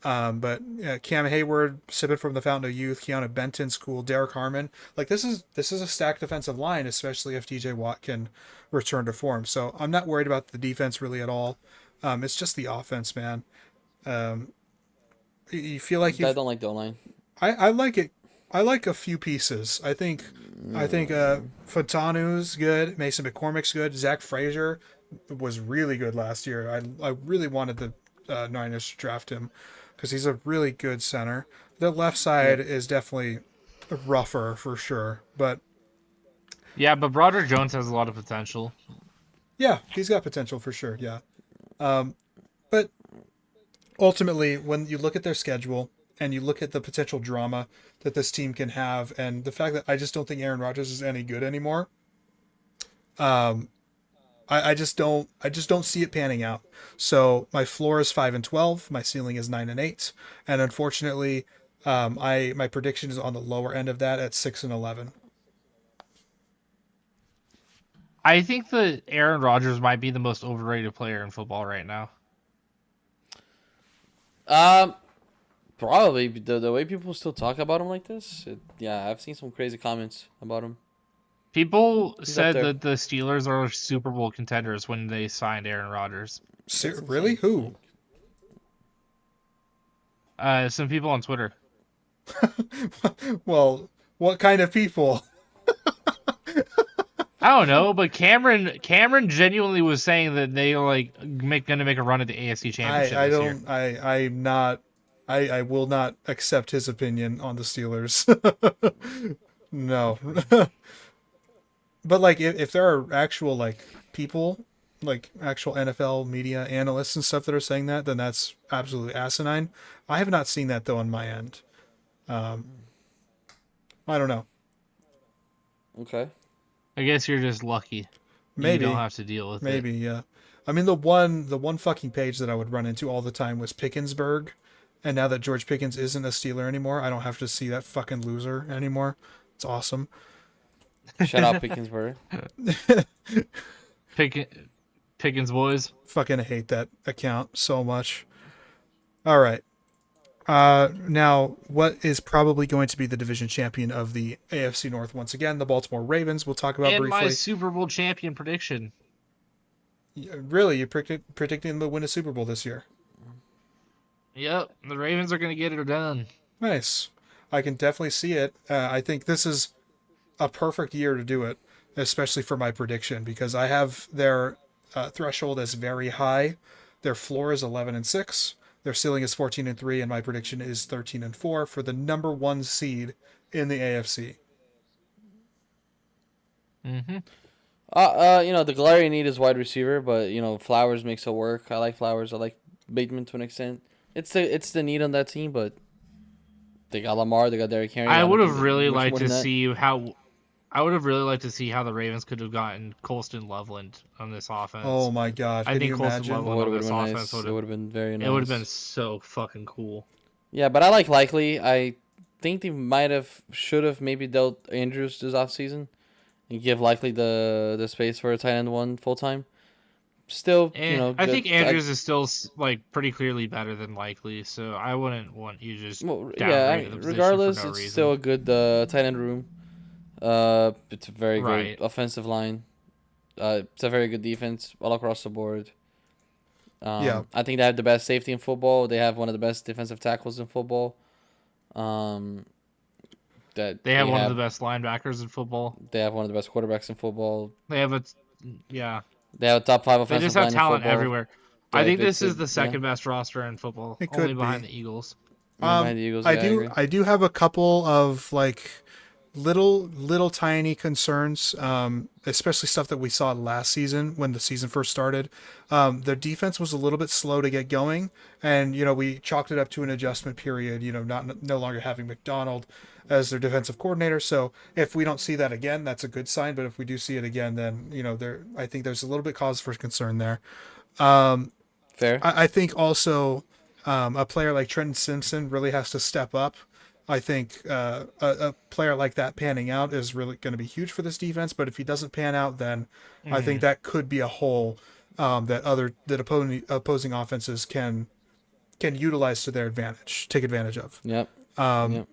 But Cam Hayward, sipping from the fountain of youth, Keanu Benton's cool, Derek Harmon. Like this is a stacked defensive line, especially if TJ Watt can return to form. So I'm not worried about the defense really at all. It's just the offense, man. You feel like I don't like the line. I like it. I like a few pieces. I think Fontanu's good. Mason McCormick's good. Zach Frazier was really good last year. I really wanted the Niners to draft him because he's a really good center. The left side is definitely rougher for sure, but but Broderick Jones has a lot of potential. yeah, he's got potential for sure. Yeah, but ultimately, when you look at their schedule and you look at the potential drama that this team can have, and the fact that I just don't think Aaron Rodgers is any good anymore, I just don't see it panning out. So my floor is 5-12, my ceiling is 9-8, and unfortunately, my prediction is on the lower end of that at 6-11. I think that Aaron Rodgers might be the most overrated player in football right now. Probably the way people still talk about him like this. I've seen some crazy comments about him. People said that the Steelers are Super Bowl contenders when they signed Aaron Rodgers. Really? Who? Some people on Twitter. Well, what kind of people? I don't know, but Cameron genuinely was saying that they are gonna make a run at the AFC Championship this year. I will not accept his opinion on the Steelers. No. But if there are actual people, actual NFL media analysts and stuff that are saying that, then that's absolutely asinine. I have not seen that though on my end. I don't know. Okay. I guess you're just lucky. Maybe you don't have to deal with it. Maybe, yeah. I mean, the one fucking page that I would run into all the time was Pickensburg, and now that George Pickens isn't a Steeler anymore, I don't have to see that fucking loser anymore. It's awesome. Shout out Pickensburg. Pickens boys. Fucking hate that account so much. All right. Now, what is probably going to be the division champion of the AFC North once again? The Baltimore Ravens. We'll talk about And my briefly. Super Bowl champion prediction. Really, you predicting them to win a Super Bowl this year? Yep, the Ravens are going to get it done. Nice. I can definitely see it. I think this is a perfect year to do it, especially for my prediction, because I have their threshold as very high. Their floor is 11-6. Their ceiling is 14-3, and my prediction is 13-4 for the number one seed in the AFC. Mm-hmm. The glaring need is wide receiver, but Flowers makes it work. I like Flowers. I like Bateman to an extent. It's the need on that team, but they got Lamar, they got Derrick Henry. I don't would think have they really much liked more to than that. see how. I would have really liked to see how the Ravens could have gotten Colston Loveland on this offense. Oh my God! I Can think you Colston imagine? It Loveland would on have this been offense nice. It would have been very nice. It would have been so fucking cool. Yeah, but I like Likely. I think they should have maybe dealt Andrews this offseason and give Likely the space for a tight end one full time. Still, I think good. Andrews is still like pretty clearly better than Likely, so I wouldn't want you to just Well, yeah. downgrade the position Regardless, for no it's reason. still a good tight end room. It's a very good Right. offensive line. It's a very good defense all across the board. Yeah. I think they have the best safety in football. They have one of the best defensive tackles in football. That They have one of the best linebackers in football. They have one of the best quarterbacks in football. They have yeah. They have a top 5 They offensive just have line in talent football. everywhere. I think this is the Yeah. second best roster in football, It only could behind be. the Eagles. Behind the Eagles, I yeah, agree. have a couple of like little tiny concerns, especially stuff that we saw last season when the season first started. Their defense was a little bit slow to get going, and we chalked it up to an adjustment period. No longer having McDonald as their defensive coordinator. So if we don't see that again, that's a good sign. But if we do see it again, then I think there's a little bit cause for concern there. Fair. I think also a player like Trenton Simpson really has to step up. I think a player like that panning out is really going to be huge for this defense. But if he doesn't pan out, then I think that could be a hole that opposing offenses can utilize to their advantage, take advantage of. Yep. Yep.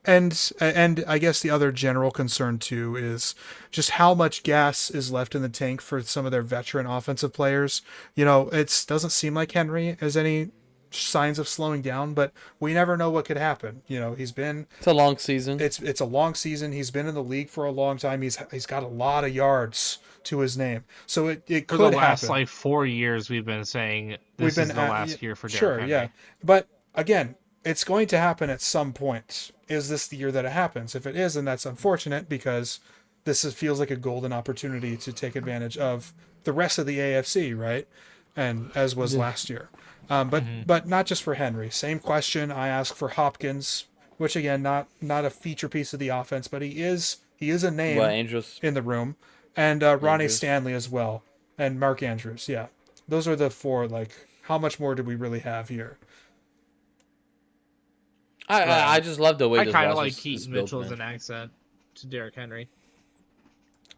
And I guess the other general concern too is just how much gas is left in the tank for some of their veteran offensive players. It doesn't seem like Henry has any signs of slowing down, but we never know what could happen. He's been It's a long season. it's a long season. He's been in the league for a long time. He's got a lot of yards to his name, so it For could the last happen. 4 years, we've been saying this is the last year for Derrick sure, Henry. yeah, but again, it's going to happen at some point. Is this the year that it happens? If it is, then that's unfortunate because feels like a golden opportunity to take advantage of the rest of the AFC, right? And as was last year. But not just for Henry. Same question I ask for Hopkins, which again, not a feature piece of the offense, but he is a name Andrews. in the room, and Ronnie Andrews. Stanley as well, and Mark Andrews. Yeah, those are the four. Like, how much more do we really have here? I just love the way I this kind of roster like is Keaton built, Mitchell as man. an accent to Derrick Henry.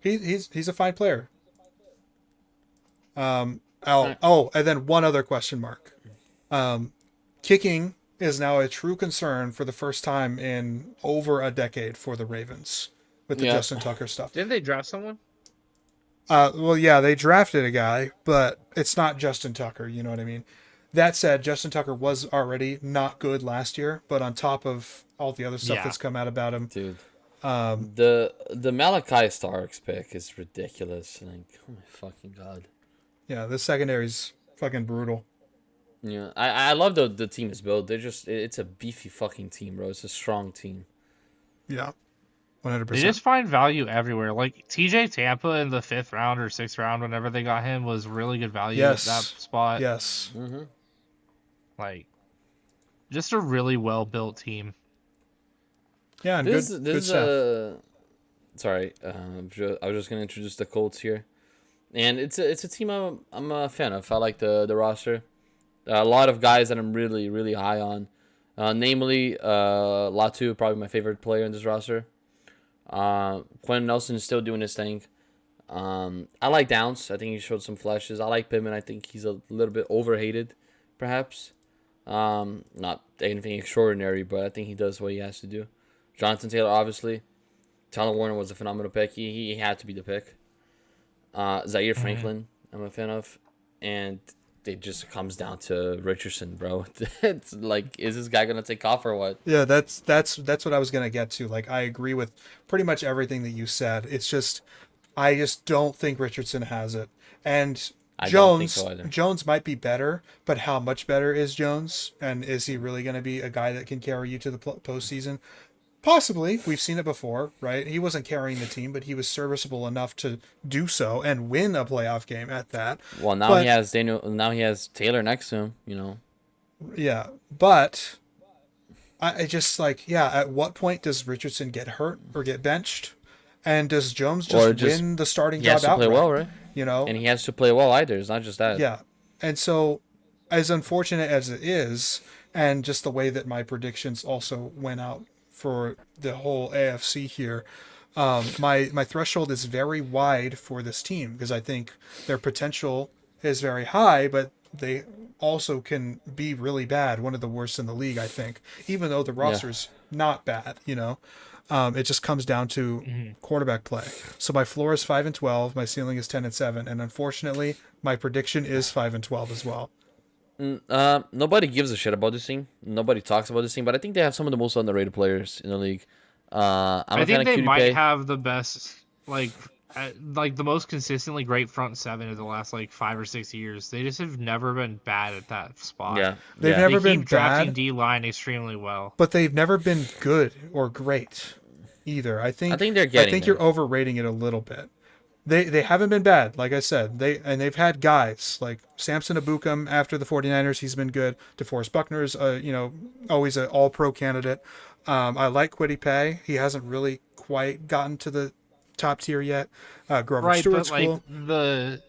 He's a fine player. And then one other question mark. Kicking is now a true concern for the first time in over a decade for the Ravens with the Justin Tucker stuff. Didn't they draft someone? Well, yeah, they drafted a guy, but it's not Justin Tucker. You know what I mean? That said, Justin Tucker was already not good last year, but on top of all the other stuff that's come out about him, dude. The Malachi Starks pick is ridiculous. Like, oh my fucking god. yeah, the secondary's fucking brutal. Yeah, I love the team is built. It's a beefy fucking team, bro. It's a strong team. Yeah, They 100%. just find value everywhere. Like TJ Tampa in the 5th round or 6th round, whenever they got him, was really good value at that spot. Yes. Mm-hmm. Like, just a really well built team. Yeah, and good stuff. Sorry, I was just gonna introduce the Colts here, and it's a team I'm a fan of. I like the roster. A lot of guys that I'm really really high on, namely Latu, probably my favorite player in this roster. Quentin Nelson is still doing his thing. I like Downs. I think he showed some flashes. I like Pittman. I think he's a little bit overhated, perhaps. Not anything extraordinary, but I think he does what he has to do. Jonathan Taylor, obviously. Tyler Warner was a phenomenal pick. He had to be the pick. Zaire Mhm. Franklin, I'm a fan of. And it just comes down to Richardson, bro. It's like, is this guy gonna take off or what? Yeah, that's what I was gonna get to. Like, I agree with pretty much everything that you said. It's just I just don't think Richardson has it. And I don't think so either. Jones might be better, but how much better is Jones? And is he really going to be a guy that can carry you to the postseason? Possibly. We've seen it before, right? He wasn't carrying the team, but he was serviceable enough to do so and win a playoff game at that. Well, now he But has Daniel. Now he has Taylor next to him. yeah, but I just like, yeah, at what point does Richardson get hurt or get benched? And does Jones Or just just win the starting he has job to play well, outright? right? You know, And he has to play well either. It's not just that. yeah. And so, as unfortunate as it is, and just the way that my predictions also went out for the whole AFC here, my threshold is very wide for this team because I think their potential is very high, but they also can be really bad, one of the worst in the league, I think, even though the Yeah. roster's not bad, you know. It just comes down to Mhm. quarterback play. So my floor is 5-12, my ceiling is 10-7, and unfortunately, my prediction is 5-12 as well. Nobody gives a shit about this team. Nobody talks about this team, but I think they have some of the most underrated players in the league. I'm I a fan think of they Cutie might Pay. have the best, like the most consistently great front seven of the last like 5 or 6 years. They just have never been bad at that spot. Yeah, They've yeah. They never been keep drafting bad, D line extremely well. but they've never been good or great either. I I think think they're I getting think there. you're overrating it a little bit. They haven't been bad, like I said. They've had guys like Samson Abukum after the 49ers, he's been good. DeForest Buckner's always an all-pro candidate. I like Quiddy Pay. He hasn't really quite gotten to the top tier yet. Grover Right, but Stewart's like cool. the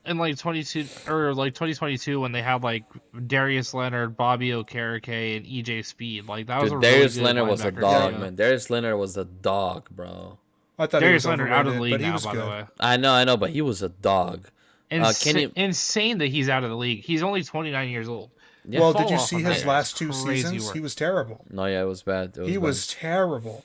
in like 22 or like 2022 when they had like Darius Leonard, Bobby Okereke, and EJ Speed, like that was a Dude, really Darius good Leonard was a linebacker dog, trio. man. Darius Leonard was a dog, bro. I thought he was Darius Leonard out of the overrated, league but he now, was by the good. way. I know, but he was a dog. Can you? Insane that he's out of the league. He's only 29 years old. Yeah. The Well, fall did you off see on that his guy is last two crazy seasons? work. He was terrible. No, yeah, it was bad. It was He bad. was terrible.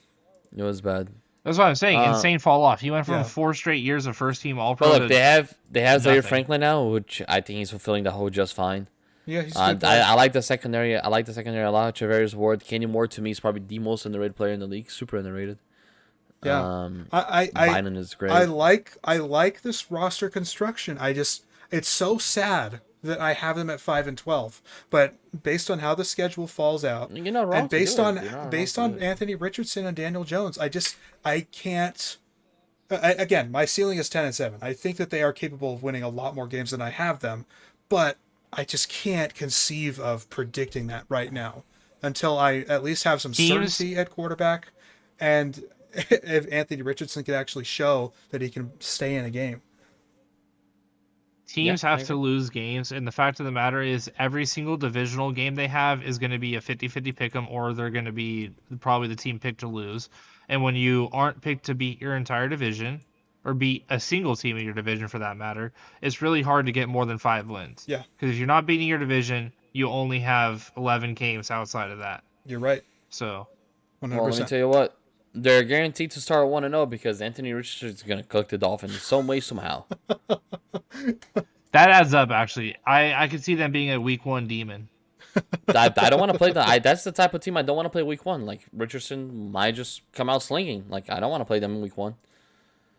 It was bad. That's what I'm saying. Uh, Insane fall off. He went from Yeah. 4 straight years of first team All but Pro look, to they have Zaire nothing. Franklin now, which I think he's fulfilling the whole just fine. Yeah, he's a good player. I like the secondary. I like the secondary a lot. Travarius Ward, Kenny Moore to me is probably the most underrated player in the league. Super underrated. Yeah. Um, I Bynum is great. I like this roster construction. It's so sad that I have them at 5-12. But based on how the schedule falls out, You're not wrong and to do based it. on You're not based wrong to on do it. Anthony Richardson and Daniel Jones, I can't. Again, my ceiling is 10-7. I think that they are capable of winning a lot more games than I have them, but I just can't conceive of predicting that right now until I at least have some Teams certainty at quarterback, and if Anthony Richardson can actually show that he can stay in a game. teams Yeah, I have to agree. lose games, and the fact of the matter is every single divisional game they have is going to be a 50-50 pick 'em, or they're going to be probably the team picked to lose. And when you aren't picked to beat your entire division or beat a single team in your division for that matter, it's really hard to get more than 5 wins. Yeah, Because if you're not beating your division, you only have 11 games outside of that. you're right. So 100%. Well, let me tell you what. They're guaranteed to start 1-0 because Anthony Richardson is gonna cook the Dolphins some way somehow. that adds up, actually. I could see them being a week one demon. I don't want to play that. That's the type of team I don't want to play week one. Like Richardson might just come out slinging. Like I don't want to play them in week one.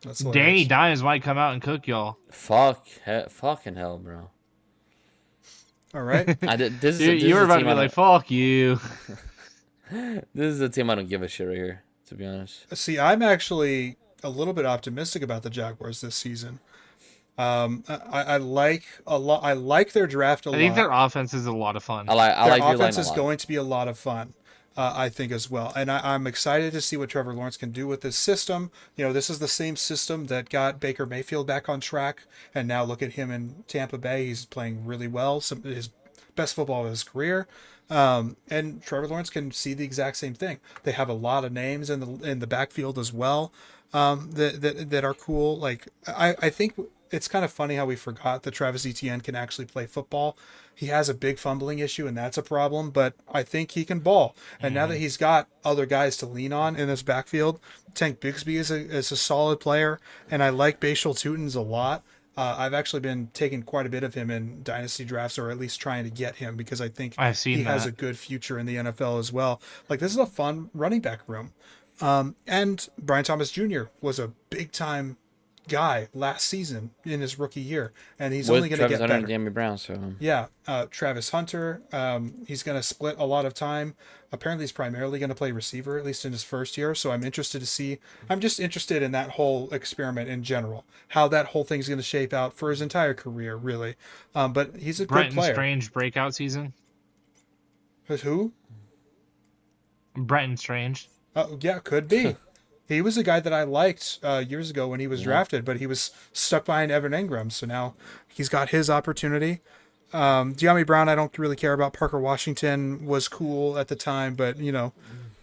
That's Danny hilarious. Dimes might come out and cook y'all. Fucking hell, bro. All right. This You were is a about to team be like, fuck you. this is a team I don't give a shit right here. To be honest. See, I'm actually a little bit optimistic about the Jaguars this season. I like a lot. I like their draft a I think lot. their offense is a lot of fun. I Their like your line offense a is lot. going to be a lot of fun, I think, as well. And I'm excited to see what Trevor Lawrence can do with this system. You know, this is the same system that got Baker Mayfield back on track. And now look at him in Tampa Bay. He's playing really well. His best football of his career. And Trevor Lawrence can see the exact same thing. They have a lot of names in the backfield as well, that are cool. Like I think it's kind of funny how we forgot that Travis Etienne can actually play football. He has a big fumbling issue, and that's a problem, but I think he can ball. And now that he's got other guys to lean on in this backfield, Tank Bigsby is a solid player, and I like Bashal Tutins a lot. I've actually been taking quite a bit of him in dynasty drafts, or at least trying to get him because I think I've he seen has a that. good future in the NFL as well. Like, this is a fun running back room. And Brian Thomas Jr. was a big time guy last season in his rookie year, and he's only with going to Travis get Hunter and better. Damien Brown. So Yeah, Travis Hunter, he's going to split a lot of time. Apparently, he's primarily going to play receiver, at least in his first year. So I'm interested to see. I'm just interested in that whole experiment in general, how that whole thing's going to shape out for his entire career, really. But he's a good Brenton player. Strange breakout season. Who? Brenton Strange. Yeah, could be. He was a guy that I liked years ago when he was yeah, drafted, but he was stuck behind Evan Engram. So now he's got his opportunity. De'Ami Brown, I don't really care about. Parker Washington was cool at the time, but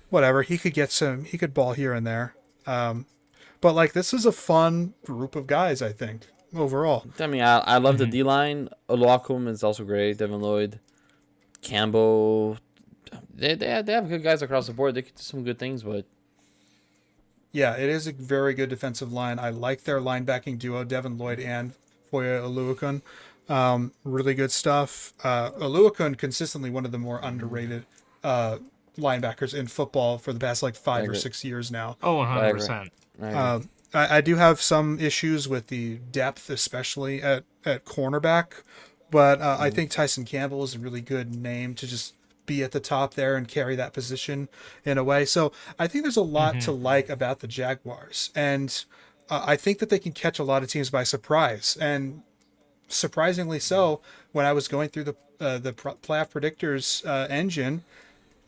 whatever. He could get he could ball here and there. But like, this is a fun group of guys, I think, overall. I mean, I love the Mhm. D line. Oluwakum is also great. Devin Lloyd, Campbell. They have good guys across the board. They could do some good things, but Yeah, it is a very good defensive line. I like their linebacking duo, Devin Lloyd and Foya Oluokun. Really good stuff. Oluokun, consistently one of the more underrated uh, linebackers in football for the past like I 5 or agree. 6 years now. Oh, I agree. 100%. I agree. I do have some issues with the depth, especially at cornerback, but I think Tyson Campbell is a really good name to just be at the top there and carry that position in a way. So I think there's a lot to Hmm. like about the Jaguars, and I think that they can catch a lot of teams by surprise. And surprisingly so, when I was going through the playoff predictors engine,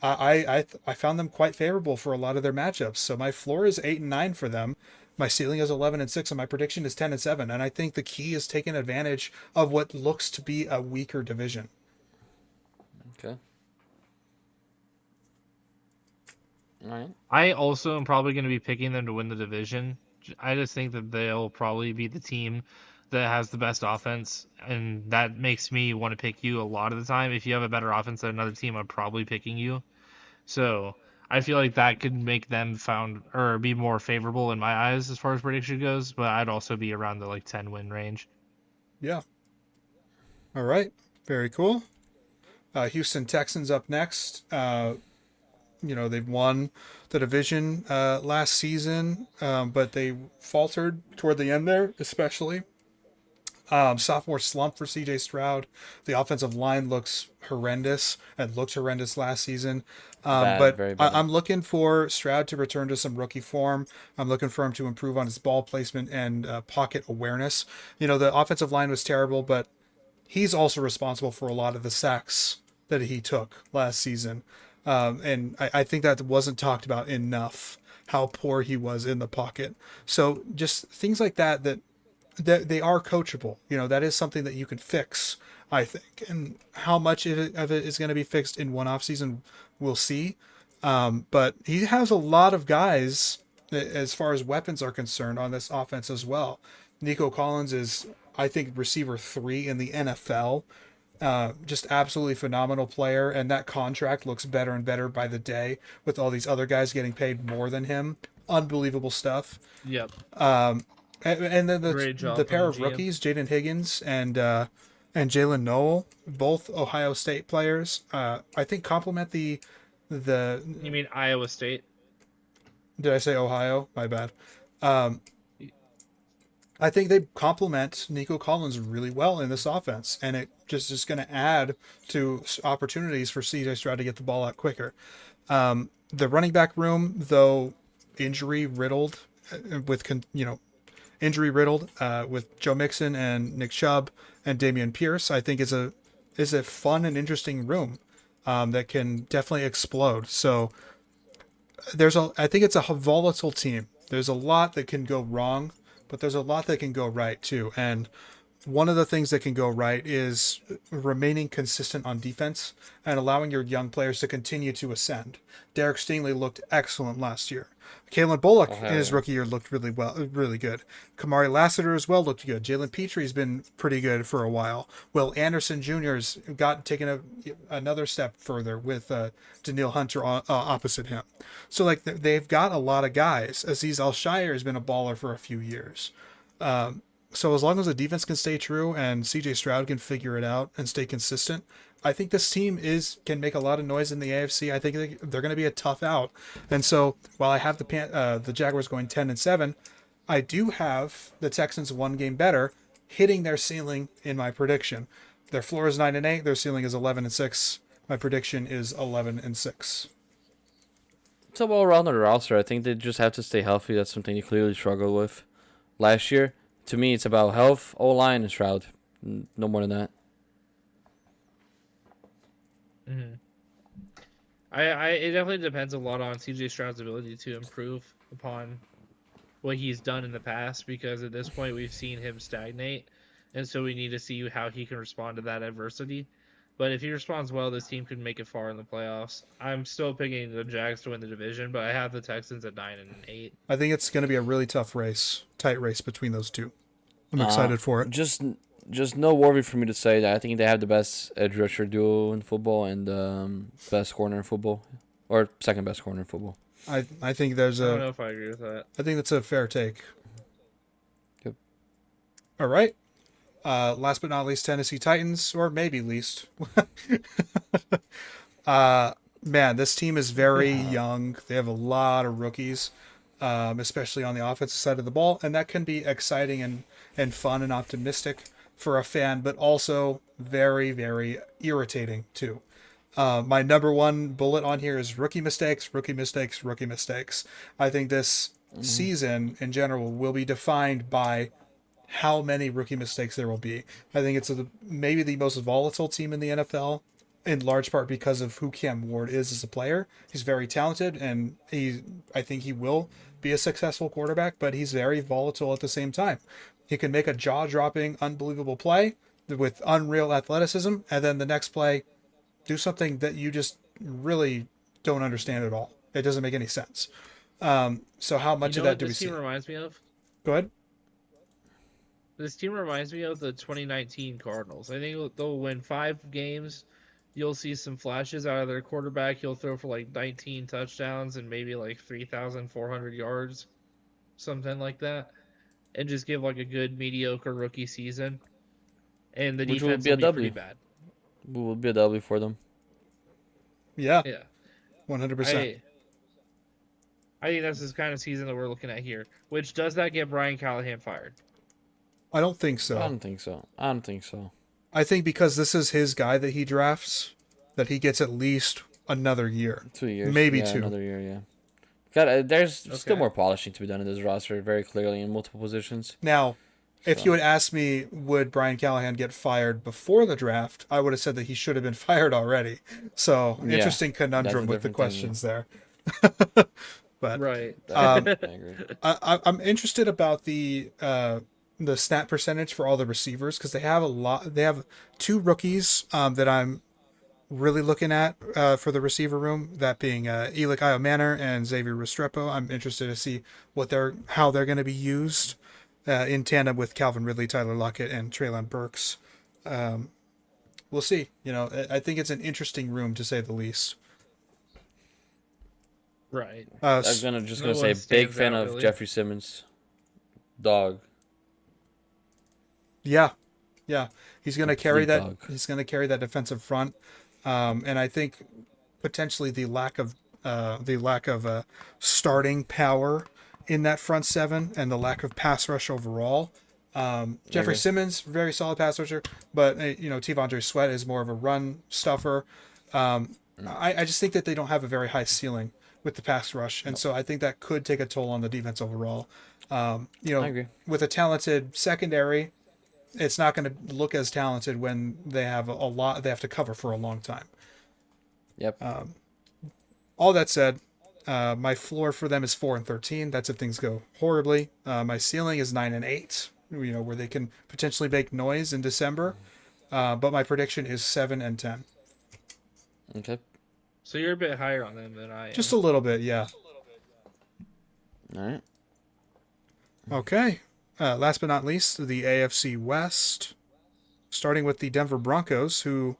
I found them quite favorable for a lot of their matchups. So my floor is 8-9 for them. My ceiling is 11-6, and my prediction is 10-7. And I think the key is taking advantage of what looks to be a weaker division. Okay. All right. I also am probably going to be picking them to win the division. I just think that they'll probably be the team that has the best offense, and that makes me want to pick you a lot of the time. If you have a better offense than another team, I'm probably picking you. So I feel like that could make them found or be more favorable in my eyes as far as prediction goes. But I'd also be around the like 10 win range. Yeah. All right. Very cool. Houston Texans up next. They've won the division last season, but they faltered toward the end there, especially. Sophomore slump for CJ Stroud. The offensive line looks horrendous and looked horrendous last season. Bad, But very bad. I'm looking for Stroud to return to some rookie form. I'm looking for him to improve on his ball placement and pocket awareness. The offensive line was terrible, but he's also responsible for a lot of the sacks that he took last season. And I think that wasn't talked about enough, how poor he was in the pocket. So just things like that they are coachable. That is something that you can fix, I think. And how much of it is going to be fixed in one off season, we'll see. But he has a lot of guys as far as weapons are concerned on this offense as well. Nico Collins is, I think, receiver 3 in the NFL. Just absolutely phenomenal player, and that contract looks better and better by the day with all these other guys getting paid more than him. Unbelievable stuff. Yep. And then Great the job from pair the of GM. rookies, Jaden Higgins and Jalen Noel, both Ohio State players, I think complement the. You mean Iowa State? Did I say Ohio? My bad. I think they complement Nico Collins really well in this offense, and it just is going to add to opportunities for CJ Stroud to get the ball out quicker. The running back room, though, injury riddled, injury riddled with Joe Mixon and Nick Chubb and Damian Pierce, I think is a fun and interesting room that can definitely explode. So I think it's a volatile team. There's a lot that can go wrong, but there's a lot that can go right too. And one of the things that can go right is remaining consistent on defense and allowing your young players to continue to ascend. Derek Stingley looked excellent last year. Kalen Bullock Oh, in hell his yeah. rookie year looked really good. Kamari Lassiter as well looked good. Jalen Petrie's been pretty good for a while. Will Anderson Jr.'s taken another step further with Daniil Hunter opposite him. So like they've got a lot of guys. Aziz Al-Shire has been a baller for a few years. So as long as the defense can stay true and CJ Stroud can figure it out and stay consistent, I think this team can make a lot of noise in the AFC. I think they're going to be a tough out. And so while I have the Jaguars going 10-7, I do have the Texans one game better, hitting their ceiling in my prediction. Their floor is 9-8. Their ceiling is 11-6. My prediction is 11-6. It's a well-rounded roster. I think they just have to stay healthy. That's something they clearly struggled with last year. To me, it's about health, O-line, and Stroud. No more than that. Mm-hmm. It definitely depends a lot on CJ Stroud's ability to improve upon what he's done in the past, because at this point we've seen him stagnate, and so we need to see how he can respond to that adversity. But if he responds well, this team could make it far in the playoffs. I'm still picking the Jags to win the division, but I have the Texans at 9-8. I think it's going to be a really tough tight race between those two. I'm excited for it. Just no worry for me to say that I think they have the best edge rusher duo in football and best corner in football, or second best corner in football. I think there's I don't know if I agree with that. I think that's a fair take. Yep. All right. Last but not least, Tennessee Titans, or maybe least. Man, this team is very young. They have a lot of rookies, especially on the offensive side of the ball, and that can be exciting and fun and optimistic for a fan, but also very, very irritating too. My number one bullet on here is rookie mistakes, rookie mistakes, rookie mistakes. I think this season in general will be defined by how many rookie mistakes there will be. I think it's maybe the most volatile team in the NFL, in large part because of who Cam Ward is as a player. He's very talented, and I think he will be a successful quarterback, but he's very volatile at the same time. He can make a jaw-dropping, unbelievable play with unreal athleticism, and then the next play, do something that you just really don't understand at all. It doesn't make any sense. So how much of that do we see? This team reminds me of? Go ahead. This team reminds me of the 2019 Cardinals. I think they'll win 5 games. You'll see some flashes out of their quarterback. He'll throw for like 19 touchdowns and maybe like 3,400 yards, something like that, and just give like a good mediocre rookie season. And the defense will be pretty bad. Will be a W for them. Yeah. 100%. I think that's the kind of season that we're looking at here. Which, does that get Brian Callahan fired? I don't think so. I don't think so. I think because this is his guy that he drafts, that he gets at least another year. 2 years. Maybe 2. Another year, yeah. There's still more polishing to be done in this roster, very clearly, in multiple positions. Now, if you had asked me, would Brian Callahan get fired before the draft, I would have said that he should have been fired already. So, interesting conundrum with the questions there. But right. I'm interested about the snap percentage for all the receivers, because they have a lot. They have 2 rookies that I'm really looking at for the receiver room. That being Elick Iomanner and Xavier Restrepo. I'm interested to see how they're going to be used in tandem with Calvin Ridley, Tyler Lockett, and Treylon Burks. We'll see. I think it's an interesting room, to say the least. Right. I'm gonna say big fan of really. Jeffrey Simmons. Dog. Yeah. He's gonna carry that. Dog. He's gonna carry that defensive front, and I think potentially the lack of starting power in that front 7 and the lack of pass rush overall. Jeffrey Simmons, very solid pass rusher, but T'Vondre Sweat is more of a run stuffer. I just think that they don't have a very high ceiling with the pass rush, and so I think that could take a toll on the defense overall. I agree. With a talented secondary, it's not going to look as talented when they have a lot they have to cover for a long time. Yep. All that said, my floor for them is 4-13. That's if things go horribly. My ceiling is 9-8. where they can potentially make noise in December. But my prediction is 7-10. Okay. So you're a bit higher on them than I am. Just a little bit, yeah. All right. Okay. Last but not least, the AFC West. Starting with the Denver Broncos, who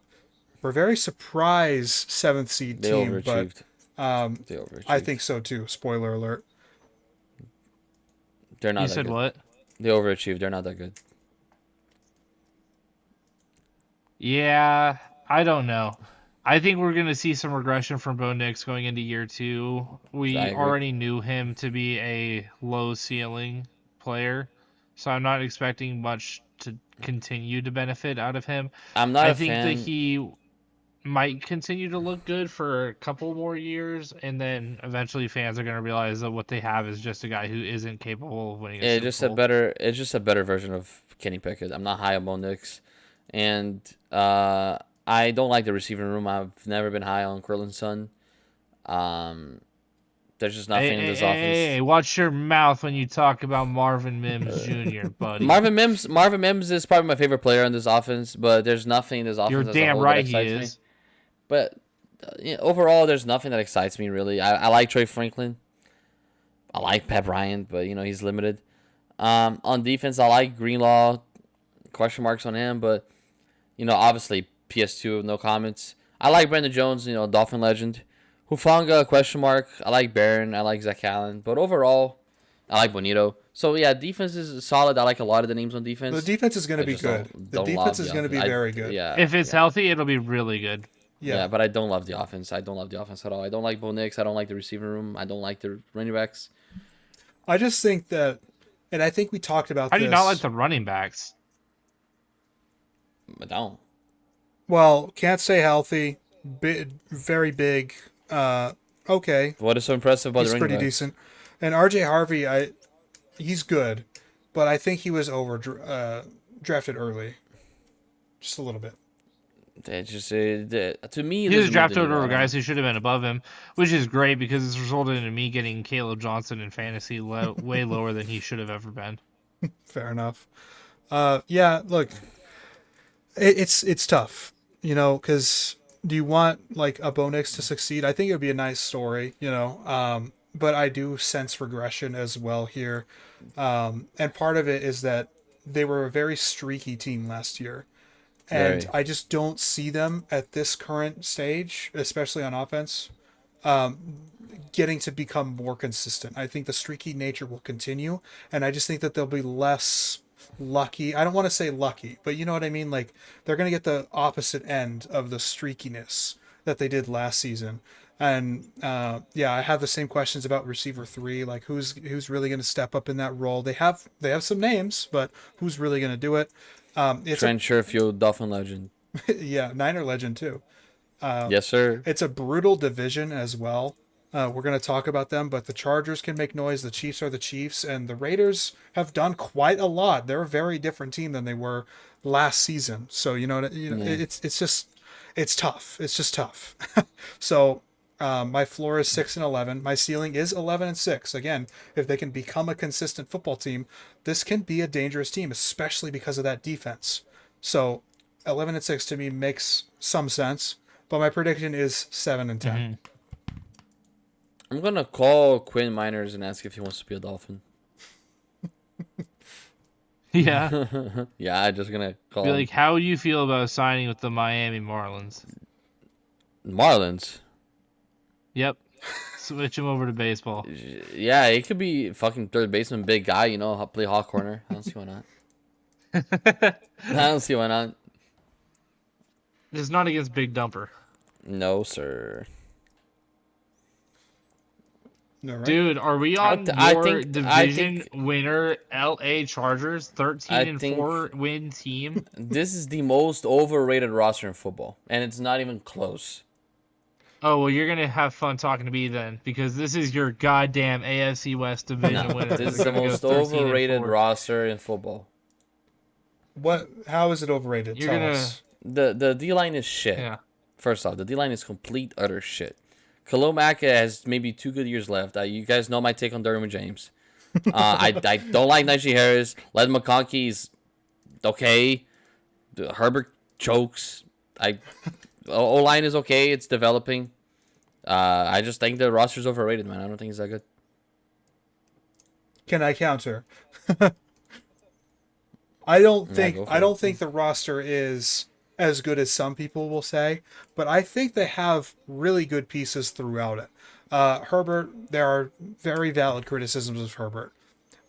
were a very surprise 7th seed They team. But overachieved. They overachieved. I think so too. Spoiler alert. They're not You that said good. what? They overachieved. They're not that good. Yeah, I don't know. I think we're going to see some regression from Bo Nix going into year 2. We I agree. already knew him to be a low ceiling player, so I'm not expecting much to continue to benefit out of him. I'm not I a think fan. that he might continue to look good for a couple more years, and then eventually fans are going to realize that what they have is just a guy who isn't capable of winning a It's Super Bowl. it's just a better version of Kenny Pickett. I'm not high on Bo Nix, and I don't like the receiving room. I've never been high on Cortland Sutton. There's just nothing in this offense. Hey, watch your mouth when you talk about Marvin Mims Jr., buddy. Marvin Mims is probably my favorite player in this offense, but there's nothing in this offense You're as a damn whole right that he excites me. is. But overall, there's nothing that excites me really. I like Trey Franklin. I like Pat Bryant, but he's limited. On defense, I like Greenlaw. Question marks on him, but obviously PS2, no comments. I like Brandon Jones, Dolphin legend. Hufanga, question mark. I like Barron. I like Zach Allen. But overall, I like Bonito. So, yeah, defense is solid. I like a lot of the names on defense. The defense is going to be good. The defense is going to be very good. Yeah. If it's healthy, it'll be really good. Yeah, but I don't love the offense. I don't love the offense at all. I don't like Bo Nix. I don't like the receiving room. I don't like the running backs. I just think that, and I think we talked about I this. do not like the running backs. I don't. Well, can't stay healthy. Very big. Okay. What is so impressive about He's the running pretty backs? decent. And RJ Harvey, he's good, but I think he was drafted early, just a little bit. They just to me, He was drafted over guys who should have been above him, which is great because it's resulted in me getting Caleb Johnson in fantasy way lower than he should have ever been. Fair enough. Yeah, look, it's tough, because do you want like a Bo Nix to succeed? I think it would be a nice story, but I do sense regression as well here. And part of it is that they were a very streaky team last year. And I just don't see them at this current stage, especially on offense, getting to become more consistent. I think the streaky nature will continue, and I just think that they'll be less lucky. I don't want to say lucky, but you know what I mean? Like, they're going to get the opposite end of the streakiness that they did last season. And yeah, I have the same questions about receiver 3. Like, who's really going to step up in that role? They have some names, but who's really going to do it? It's Trent Sherfield, Dolphin legend. yeah, Niner legend too. Yes, sir. It's a brutal division as well. We're going to talk about them, but the Chargers can make noise. The Chiefs are the Chiefs, and the Raiders have done quite a lot. They're a very different team than they were last season. So it's tough. It's just tough. So my floor is 6-11. My ceiling is 11-6. Again, if they can become a consistent football team, this can be a dangerous team, especially because of that defense. So 11-6 to me makes some sense, but my prediction is 7-10. Mm-hmm. I'm gonna call Quinn Miners and ask if he wants to be a Dolphin. Yeah. Yeah, I'm just gonna call Be him. like, how do you feel about signing with the Miami Marlins? Marlins. Yep. Switch him over to baseball. Yeah, it could be fucking third baseman, big guy. Play hot corner. I don't see why not. I don't see why not. It's not against Big Dumper. No, sir. No, right? Dude, are we on I your think- division winner, LA Chargers, 13 I and think- 4 win team? This is the most overrated roster in football, and it's not even close. Oh, well, you're going to have fun talking to me then, because this is your goddamn AFC West division No, winner. this is We're the gonna go most 13 and overrated 4. roster in football. How is it overrated? You're Tell gonna- us. The D line is shit. Yeah. First off, the D line is complete utter shit. Khalil Mack has maybe 2 good years left. You guys know my take on Derwin James. I don't like Najee Harris. Led McConkey's okay. Herbert chokes. O line is okay. It's developing. I just think the roster's overrated, man. I don't think it's that good. Can I counter? I don't Yeah, think go for I it. don't think the roster is as good as some people will say, but I think they have really good pieces throughout it. Herbert, there are very valid criticisms of Herbert.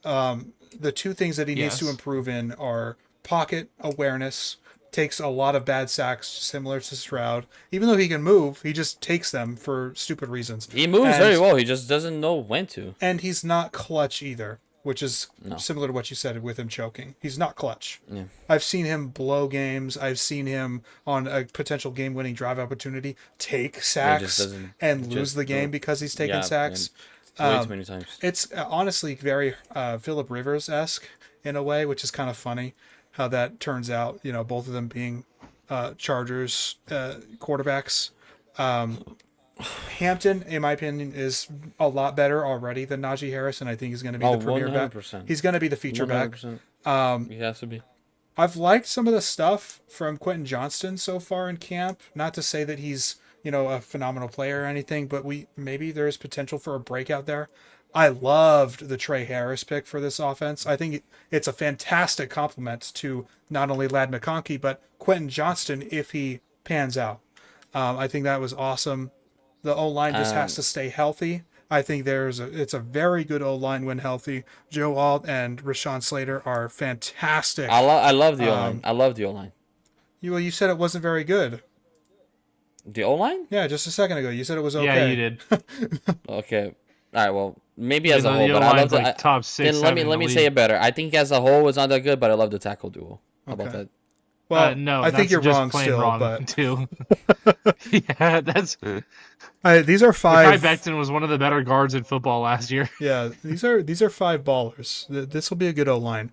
The two things that he needs to Yes. improve in are pocket awareness. Takes a lot of bad sacks, similar to Stroud. Even though he can move, he just takes them for stupid reasons. He moves And very well. He just doesn't know when to. and he's not clutch either, which is No. similar to what you said with him choking. He's not clutch. Yeah. I've seen him blow games. I've seen him on a potential game-winning drive opportunity take Yeah, just sacks doesn't. and lose Just the game because he's taken sacks. Way too many times. It's honestly very Philip Rivers-esque in a way, which is kind of funny how that turns out. You know, both of them being Chargers quarterbacks. Hampton, in my opinion, is a lot better already than Najee Harris, and I think he's going to be the premier back. 100%. He's going to be the feature back. 100%. He has to be. I've liked some of the stuff from Quentin Johnston so far in camp. Not to say that he's, you know, a phenomenal player or anything, but maybe there's potential for a breakout there. I loved the Trey Harris pick for this offense. I think it's a fantastic compliment to not only Lad McConkey, but Quentin Johnston if he pans out. I think that was awesome. The O-line just has to stay healthy. I think it's a very good O-line when healthy. Joe Alt and Rashawn Slater are fantastic. I love the O line. I love the O line. You said it wasn't very good. The O line? Yeah, just a second ago you said it was okay. Yeah, you did. Okay. All right. Well, maybe as a Even though whole, the but I O-line's love the. like top six. Then let me say it better. I think as a whole, it's not that good, but I love the tackle duo. How about Okay. that? Well, No, I think that's you're just wrong plain still, wrong, but too. Yeah, that's. these are Kai five. Becton was one of the better guards in football last year. Yeah, these are five ballers. This will be a good O-line.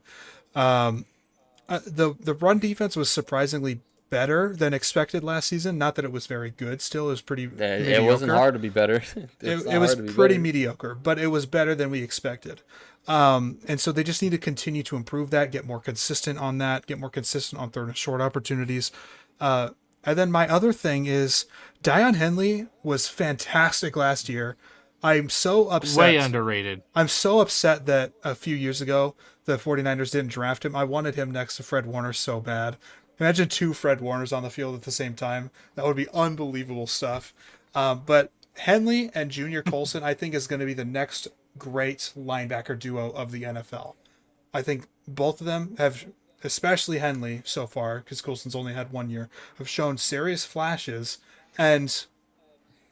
The run defense was surprisingly better than expected last season. Not that it was very good. Still, it was pretty. It wasn't hard to be better. It was pretty mediocre, but it was better than we expected. And so they just need to continue to improve that, get more consistent on that, get more consistent on third and short opportunities. And then my other thing is Dion Henley was fantastic last year. I'm so upset. Way underrated. I'm so upset that a few years ago the 49ers didn't draft him. I wanted him next to Fred Warner so bad. Imagine two Fred Warners on the field at the same time. That would be unbelievable stuff. But Henley and Junior Colson, I think, is going to be the next great linebacker duo of the NFL. I think both of them have, especially Henley so far, because Colson's only had 1 year, have shown serious flashes, and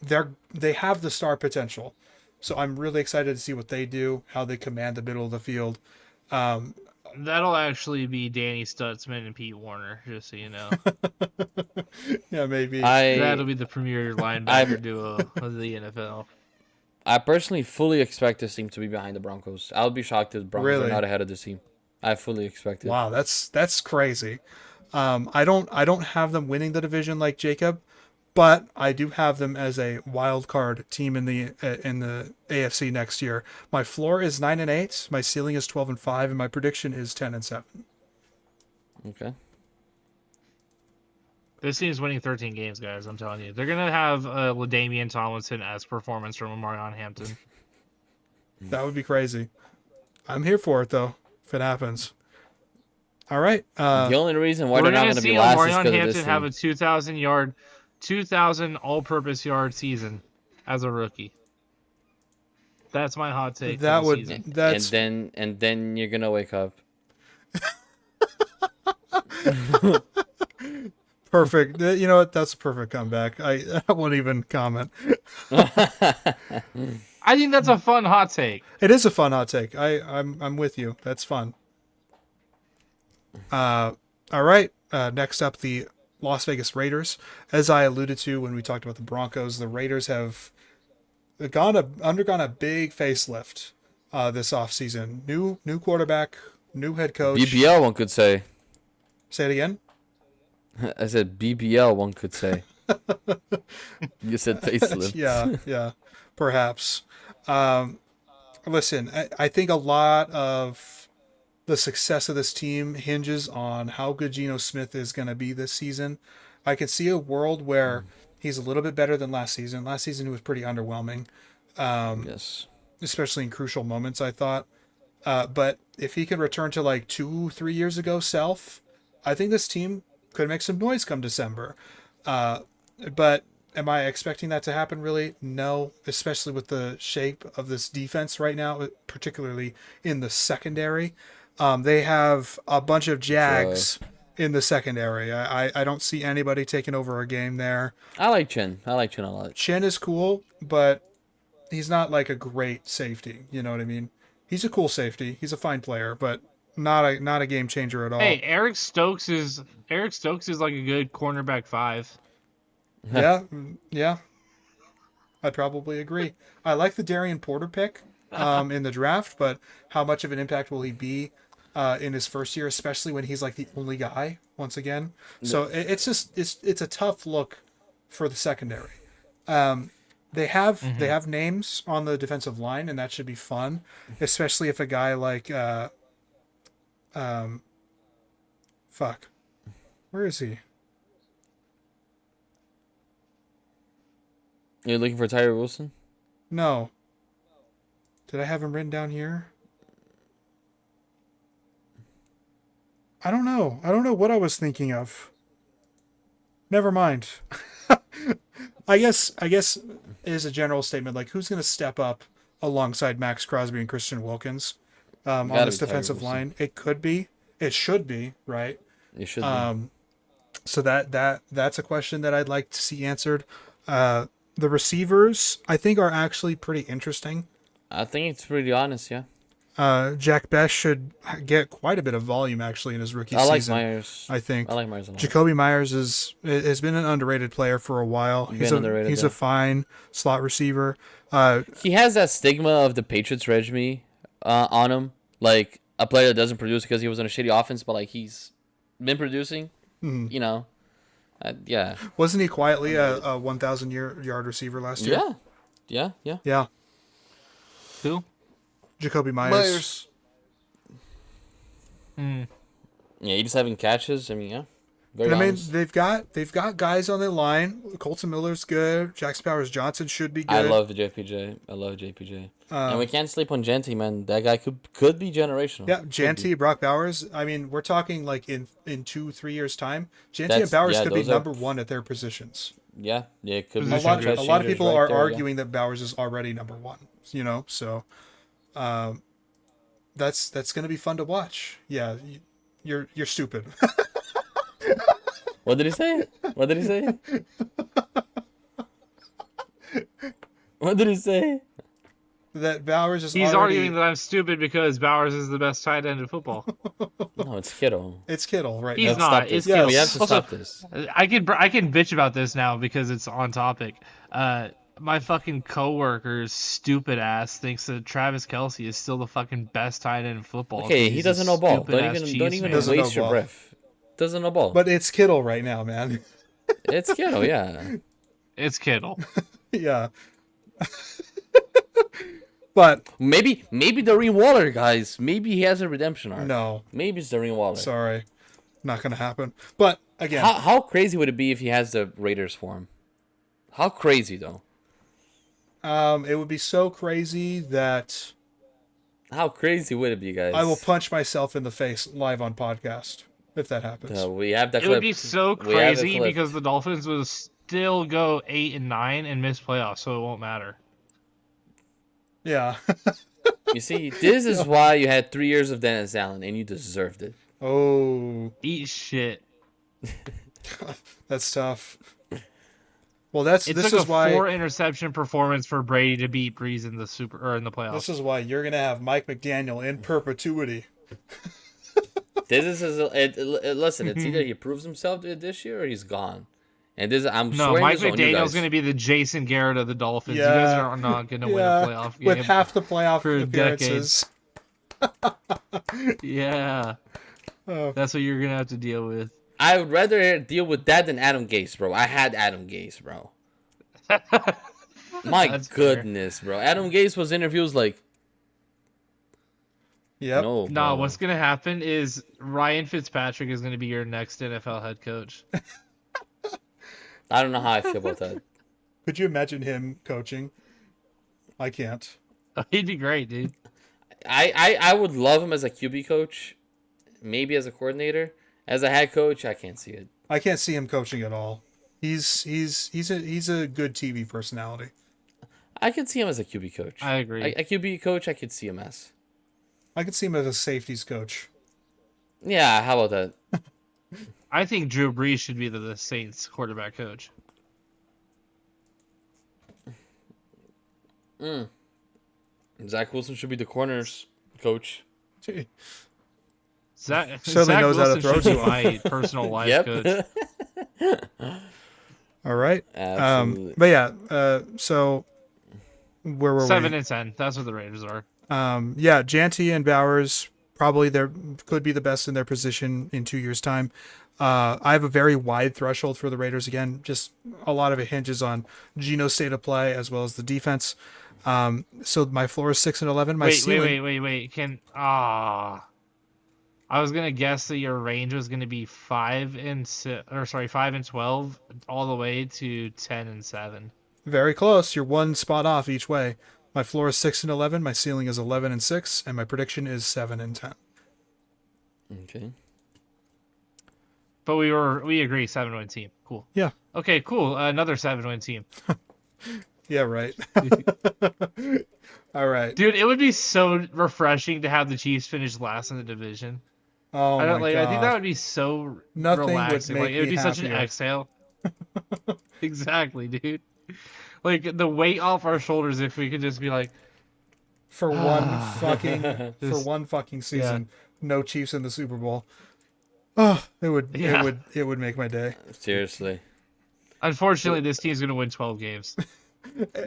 they have the star potential. So I'm really excited to see what they do, how they command the middle of the field. That'll actually be Danny Stutzman and Pete Warner, just so you know. Yeah, maybe. That'll be the premier linebacker duo of the NFL. I personally fully expect this team to be behind the Broncos. I would be shocked if the Broncos Really? are not ahead of this team. I fully expect it. Wow, that's crazy. I don't have them winning the division like Jacob, but I do have them as a wild card team in the AFC next year. My floor is 9-8, my ceiling is 12-5, and my prediction is 10-7. Okay. This team's winning 13 games, guys. I'm telling you, they're gonna have LaDainian Tomlinson-esque performance from Marion Hampton. That would be crazy. I'm here for it though, if it happens. All right. The only reason why We're they're not gonna going to see be last is Marion because of Hampton this have a team. 2,000 all-purpose yard season as a rookie. That's my hot take. That for the would- season. That's And then you're gonna wake up. perfect. You know what? That's a perfect comeback. I won't even comment. I think that's a fun hot take. It is a fun hot take. I'm with you. That's fun. All right. Next up, the Las Vegas Raiders. As I alluded to when we talked about the Broncos, the Raiders have undergone a big facelift this offseason. New quarterback, new head coach. BBL, one could say. Say it again. I said BBL, one could say. You said facelift. Yeah, perhaps. Listen, I think a lot of the success of this team hinges on how good Geno Smith is going to be this season. I could see a world where he's a little bit better than last season. Last season he was pretty underwhelming, Yes. especially in crucial moments, I thought. But if he could return to like 2-3 years ago self, I think this team could make some noise come December. But am I expecting that to happen? Really? No, especially with the shape of this defense right now, particularly in the secondary. They have a bunch of Jags in the secondary. I don't see anybody taking over a game there. I like Chin. I like Chin a lot. Chin is cool, but he's not like a great safety. You know what I mean? He's a cool safety. He's a fine player, but not a game changer at all. Hey, Eric Stokes is like a good cornerback 5. Yeah. I'd probably agree. I like the Darian Porter pick in the draft, but how much of an impact will he be in his first year, especially when he's like the only guy once again? So it's a tough look for the secondary. They have names on the defensive line, and that should be fun, especially if a guy like where is he? You're looking for Tyree Wilson? No. Did I have him written down here? I don't know. I don't know what I was thinking of. Never mind. I guess it is a general statement. Like, who's going to step up alongside Max Crosby and Christian Wilkins on this defensive line? It could be. It should be, right? It should be. So that's a question that I'd like to see answered. The receivers, I think, are actually pretty interesting. I think it's pretty honest, yeah. Jack Best should get quite a bit of volume actually in his rookie I like season. Myers. I think. I like Myers a lot. Jacoby Myers has been an underrated player for a while. He's a fine slot receiver. He has that stigma of the Patriots regime on him, like a player that doesn't produce because he was on a shitty offense, but like he's been producing. You know, yeah. Wasn't he quietly a 1,000 yard receiver last year? Yeah. Who? Jacoby Myers. Yeah, 87 catches. I mean, yeah. Very honest. they've got guys on the line. Colton Miller's good. Jax Powers Johnson should be good. I love the JPJ. And we can't sleep on Genty, man. That guy could be generational. Yeah, Genty, Brock Bowers. I mean, we're talking like in 2-3 years time. Genty and Bowers could be number one at their positions. Yeah, it could be. A lot of people are arguing that Bowers is already number one. You know, so that's going to be fun to watch. Yeah, you're stupid. What did he say? What did he say? That Bowers is He's arguing that I'm stupid because Bowers is the best tight end in football. No, it's Kittle. It's Kittle, right? He's now. not. It's Kittle. We have to stop this. I can bitch about this now because it's on topic. My fucking coworker's stupid ass thinks that Travis Kelce is still the fucking best tight end in football. Okay, he doesn't know ball. Don't even waste your breath. Doesn't know ball. But it's Kittle right now, man. It's Kittle, yeah. It's Kittle. Yeah. But maybe Darren Waller, guys. Maybe he has a redemption arc. No. Maybe it's Darren Waller. Sorry. Not gonna happen. But again, how crazy would it be if he has the Raiders form? How crazy though? It would be so crazy that. How crazy would it be, guys? I will punch myself in the face live on podcast if that happens. We have that. It would be so crazy because the Dolphins would still go 8-9 and miss playoffs, so it won't matter. Yeah. You see, this is why you had 3 years of Dennis Allen, and you deserved it. Oh. Eat shit. That's tough. Well, this is why 4-interception performance for Brady to beat Breeze in the in the playoffs. This is why you're gonna have Mike McDaniel in perpetuity. Listen. It's either he proves himself this year or he's gone. And Mike McDaniel's going to be the Jason Garrett of the Dolphins. Yeah. You guys are not going to win a playoff game with half the playoff for appearances. Yeah, that's what you're going to have to deal with. I would rather deal with that than Adam Gase, bro. I had Adam Gase, bro. My goodness, bro. Adam Gase was interviews like, Yep. No, Nah, bro. what's gonna happen is Ryan Fitzpatrick is gonna be your next NFL head coach. I don't know how I feel about that. Could you imagine him coaching? I can't. He'd be great, dude. I would love him as a QB coach, maybe as a coordinator. As a head coach, I can't see it. I can't see him coaching at all. He's a good TV personality. I could see him as a QB coach. I agree. A QB coach, I could see him as. I could see him as a safeties coach. Yeah, how about that? I think Drew Brees should be the Saints quarterback coach. Zach Wilson should be the corners coach. Gee. Zach Certainly knows how to Wilson throw should to be him. my personal life Yep. coach. All right. Absolutely. But yeah. So where were 7-10. That's what the Raiders are. we? Yeah. Janty and Bowers probably could be the best in their position in 2 years' time. I have a very wide threshold for the Raiders. Again, just a lot of it hinges on Gino's state of play as well as the defense. So my floor is 6-11. My ceiling. Wait. I was gonna guess that your range was gonna be 5-12, all the way to 10-7. Very close. You're one spot off each way. My floor is 6-11. My ceiling is 11-6, and my prediction is 7-10. Okay. But we agree 7-win team. Cool. Yeah. Okay, cool. Another 7-win team. Yeah. Right. All right. Dude, it would be so refreshing to have the Chiefs finish last in the division. Oh I don't my like. God. I think that would be so Nothing would relaxing. make Like it would me be such an happier. exhale. Exactly, dude. Like the weight off our shoulders if we could just be like, for one fucking season, no Chiefs in the Super Bowl. Oh, it would make my day. Seriously. unfortunately, this team's gonna win 12 games.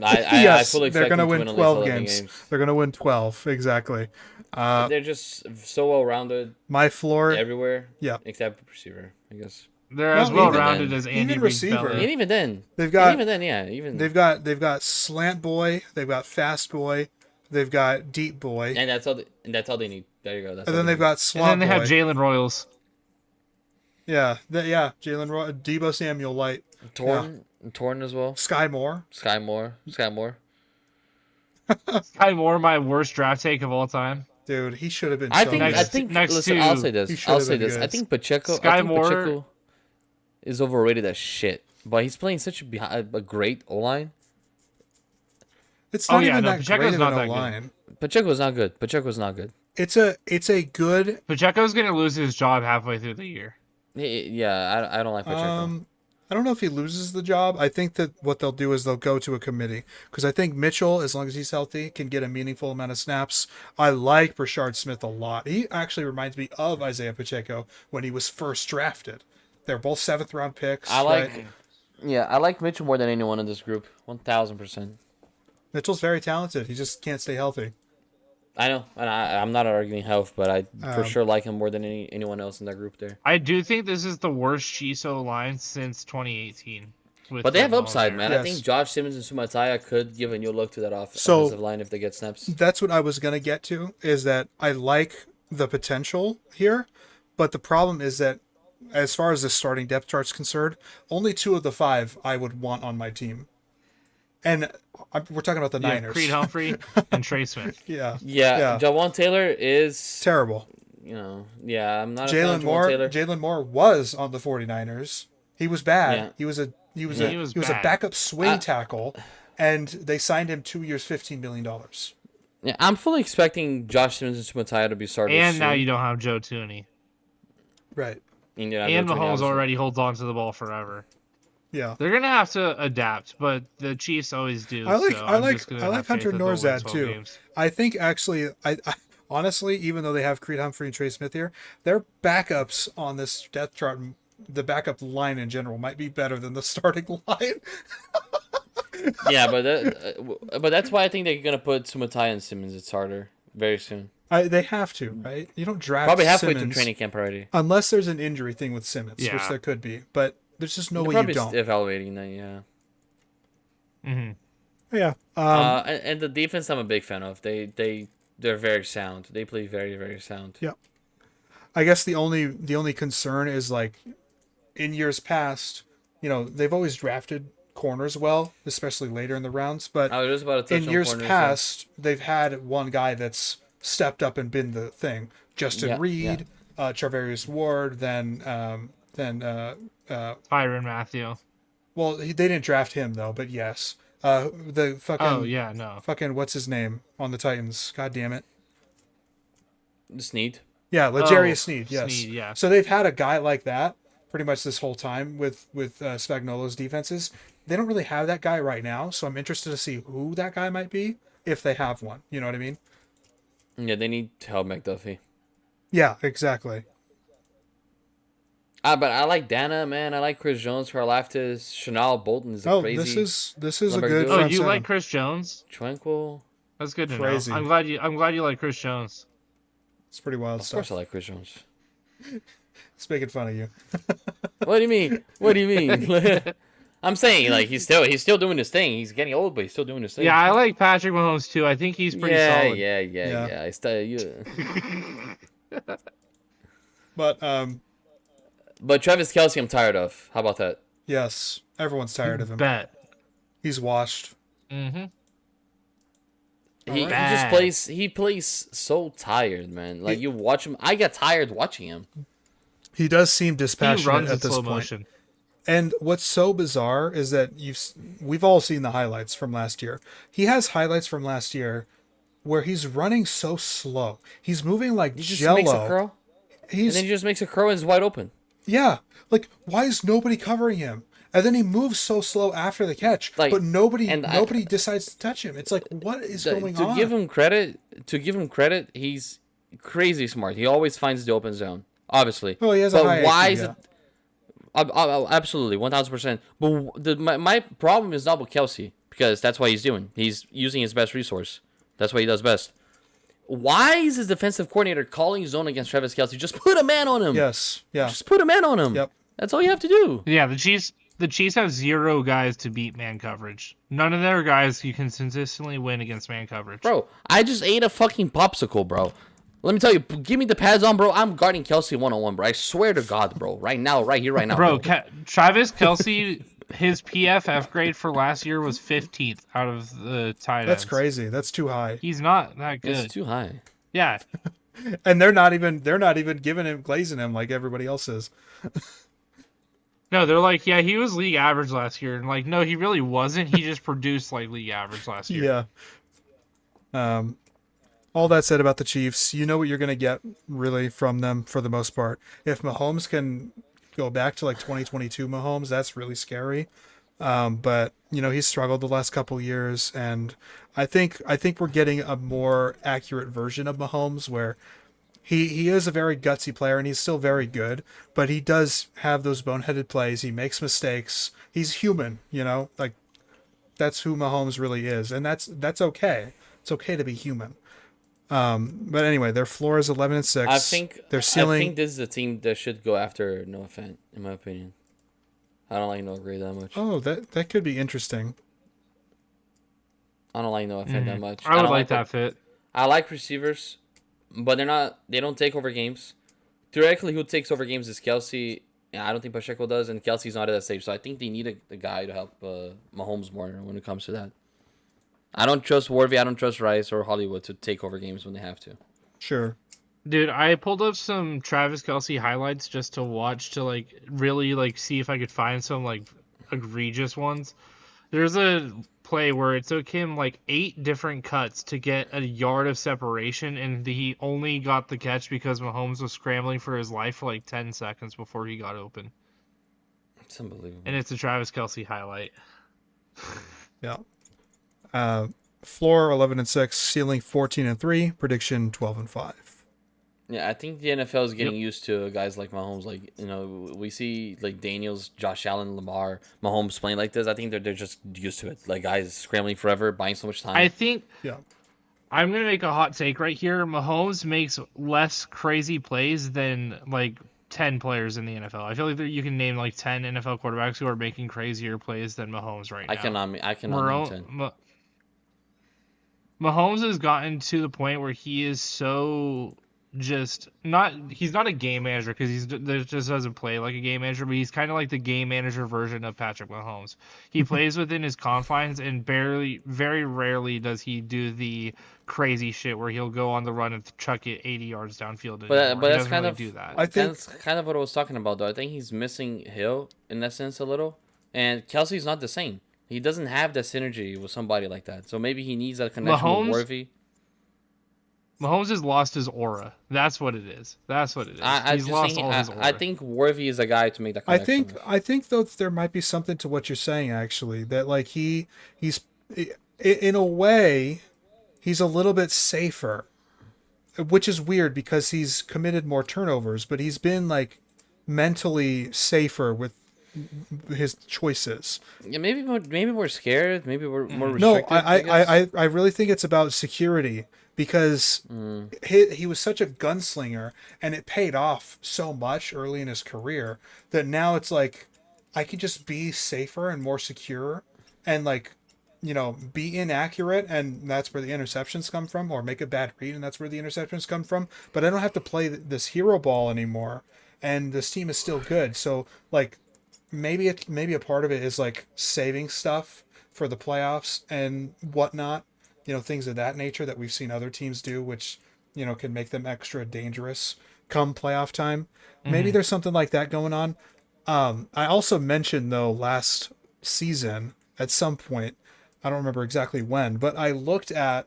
I Yes, fully they're expect going to them win at least 12 11 games. They're going to win 12, exactly. They're just so well rounded My floor, everywhere. Yeah. Except receiver, I guess. They're No, as well even rounded then. as Andy Even Reid's receiver. belly. And even then, they've got even they've got slant boy, they've got fast boy, they've got deep boy, and that's all they need. There you go. That's and all then they they've need. got And slot then they boy. have Jalen Royals. Jalen Roy, Debo Samuel Light, Torn as well. Sky Moore. Sky Moore. Sky Moore, my worst draft take of all time. Dude, he should have been. I so think. good. I think. next Listen, to- I'll say He this. should I'll have say been this. good. I think Pacheco. Sky I think Moore- Pacheco is overrated as shit. But he's playing such a great O line. It's not even that Pacheco's great of not an that good. O-line. Pacheco's not good. It's a good. Pacheco's gonna lose his job halfway through the year. Yeah, I don't like Pacheco. I don't know if he loses the job. I think that what they'll do is they'll go to a committee because I think Mitchell, as long as he's healthy, can get a meaningful amount of snaps. I like Brashard Smith a lot. He actually reminds me of Isaiah Pacheco when he was first drafted. They're both 7th round picks. I like. right? Yeah, I like Mitchell more than anyone in this group. 1000%. Mitchell's very talented. He just can't stay healthy. I know, and I'm not arguing health, but I for sure like him more than anyone else in that group there. I do think this is the worst Chiso line since 2018. But they have upside, man. I Yes. think Josh Simmons and Sumataya could give a new look to that So- offensive line if they get snaps. That's what I was going to get to, is that I like the potential here, but the problem is that as far as the starting depth chart's concerned, only 2 of the 5 I would want on my team. And we're talking about the Yeah, Niners. Creed Humphrey and Trey Smith. Yeah. Yeah, Jawan Taylor is Terrible. Yeah, I'm not a fan of Jalen Jawan Moore. Taylor. Jalen Moore was on the 49ers. He was bad. Yeah. He was a bad. backup swing tackle, and they signed him 2 years, $15 million. Yeah, I'm fully expecting Josh Simmons and Sumataya to be starters. And now soon. you don't have Joe Tooney. Right. And Mahomes already holds on to the ball forever. Yeah. They're gonna have to adapt, but the Chiefs always do. I like so I'm just gonna have Hunter faith that they'll win Norzad 12 too. games. I think actually I honestly, even though they have Creed Humphrey and Trey Smith here, their backups on this depth chart, the backup line in general, might be better than the starting line. Yeah, but that's why I think they're gonna put Sumataya and Simmons at starter very soon. They have to, right? You don't draft Probably halfway Simmons through training camp already. unless there's an injury thing with Simmons, which Yeah. there could be, but there's just no They're way probably you don't. evaluating that, yeah. Mm-hmm. Yeah. And the defense I'm a big fan of. They they're very sound. They play very, very sound. Yeah. I guess the only concern is like in years past, they've always drafted corners well, especially later in the rounds. But I was just about to touch in on years corners. past, they've had one guy that's stepped up and been the thing. Justin Yeah, Reed, Charvarius Ward, then Tyrann Mathieu. well, they didn't draft him though, but yes, the fucking Oh yeah, no. fucking what's his name on the Titans? God damn it. Snead. Yeah, L'Jarius Sneed. Yes. Sneed, yeah. So they've had a guy like that pretty much this whole time with Spagnuolo's defenses. They don't really have that guy right now, so I'm interested to see who that guy might be if they have one. You know what I mean? Yeah, they need help McDuffie. Yeah, exactly. But I like Dana, man. I like Chris Jones for our leftist. Chanel Bolton is Oh, crazy. this is a Lombardo. good. Oh, front you seven. like Chris Jones? Tranquil. That's good to Crazy. know. I'm glad you like Chris Jones. It's pretty wild Of stuff. course I like Chris Jones. It's making fun of you. What do you mean? What do you mean? I'm saying like he's still doing his thing. He's getting old, but he's still doing his thing. Yeah, I like Patrick Mahomes too. I think he's pretty solid. Yeah. I still But Travis Kelce, I'm tired of. How about that? yes, everyone's tired of him. Bet. He's washed. Mm-hmm. He just Bad. plays. He plays so tired, man. Like you watch him, I get tired watching him. He does seem He dispassionate runs in at this slow point. motion. And what's so bizarre is that we've all seen the highlights from last year. He has highlights from last year where he's running so slow. He's moving like He just jello. makes a curl, and He's then he just makes a curl and is wide open. yeah. Like why is nobody covering him? And then he moves so slow after the catch, Like, but nobody and decides to touch him. It's like what is going to on? give him credit, he's crazy smart. He always finds the open zone. Obviously. Well, he has a but high why IQ, is yeah. it? Absolutely, 1000%. But my problem is not with Kelce because that's what he's doing. He's using his best resource. That's what he does best. Why is his defensive coordinator calling zone against Travis Kelce? Just put a man on him. Yes. Yeah. Just put a man on him. Yep. That's all you have to do. Yeah, the Chiefs have 0 guys to beat man coverage. None of their guys you can consistently win against man coverage. Bro, I just ate a fucking popsicle, bro. Let me tell you, give me the pads on, bro. I'm guarding Kelce 1-on-1, bro. I swear to God, bro. Right now, right here, right now. Bro, Travis Kelce, his PFF grade for last year was 15th out of the tight ends. That's crazy. That's too high. He's not that good. It's too high. Yeah. And they're not even giving him glazing him like everybody else is. No, they're like, yeah, he was league average last year. And like, no, he really wasn't. He just produced like league average last year. Yeah. All that said about the Chiefs, you know what you're going to get really from them for the most part. If Mahomes can go back to like 2022 Mahomes, that's really scary. But he's struggled the last couple years, and I think we're getting a more accurate version of Mahomes where he is a very gutsy player and he's still very good, but he does have those boneheaded plays. He makes mistakes. He's human, like that's who Mahomes really is, and that's okay. It's okay to be human. But anyway, their floor is 11-6. I think their ceiling. I think this is a team that should go after Noah Fant, in my opinion. I don't like Noah Gray that much. Oh, that could be interesting. I don't like Noah Fant that much. I would don't like that fit. I like receivers, but they don't take over games. Theoretically, who takes over games is Kelce. I don't think Pacheco does, and Kelsey's not at that stage. So I think they need a guy to help Mahomes more when it comes to that. I don't trust Warvey, I don't trust Rice or Hollywood to take over games when they have to. Sure. Dude, I pulled up some Travis Kelce highlights just to watch to like really like see if I could find some like egregious ones. There's a play where it took him like 8 different cuts to get a yard of separation, and he only got the catch because Mahomes was scrambling for his life for like 10 seconds before he got open. It's unbelievable. And it's a Travis Kelce highlight. Yeah. Floor 11-6, ceiling 14-3, prediction 12-5. Yeah, I think the NFL is getting used to guys like Mahomes. Like, we see like Daniels, Josh Allen, Lamar, Mahomes playing like this. I think they're just used to it. Like guys scrambling forever, buying so much time. I think Yeah. I'm going to make a hot take right here. Mahomes makes less crazy plays than like 10 players in the NFL. I feel like you can name like 10 NFL quarterbacks who are making crazier plays than Mahomes right now. I cannot name 10. Mahomes has gotten to the point where he is so just not. He's not a game manager because just doesn't play like a game manager, but he's kind of like the game manager version of Patrick Mahomes. He plays within his confines, and very rarely does he do the crazy shit where he'll go on the run and chuck it 80 yards downfield. But he that's doesn't kind really of do that. I think that's kind of what I was talking about, though. I think he's missing Hill in that sense a little, and Kelsey's not the same. He doesn't have that synergy with somebody like that. So maybe he needs that connection with Worthy. Mahomes has lost his aura. That's what it is. He's lost all his aura. I think Worthy is a guy to make that connection. I think though there might be something to what you're saying actually, that like he's in a way he's a little bit safer, which is weird because he's committed more turnovers, but he's been like mentally safer with his choices. Yeah, maybe we're scared. Maybe we're more restricted. No, I really think it's about security because he was such a gunslinger and it paid off so much early in his career that now it's like I could just be safer and more secure and like, you know, be inaccurate and that's where the interceptions come from, or make a bad read and that's where the interceptions come from. But I don't have to play this hero ball anymore and this team is still good. So like, maybe a part of it is like saving stuff for the playoffs and whatnot, you know, things of that nature that we've seen other teams do, which, you know, can make them extra dangerous come playoff time. Maybe there's something like that going on. I also mentioned though last season at some point, I don't remember exactly when, but I looked at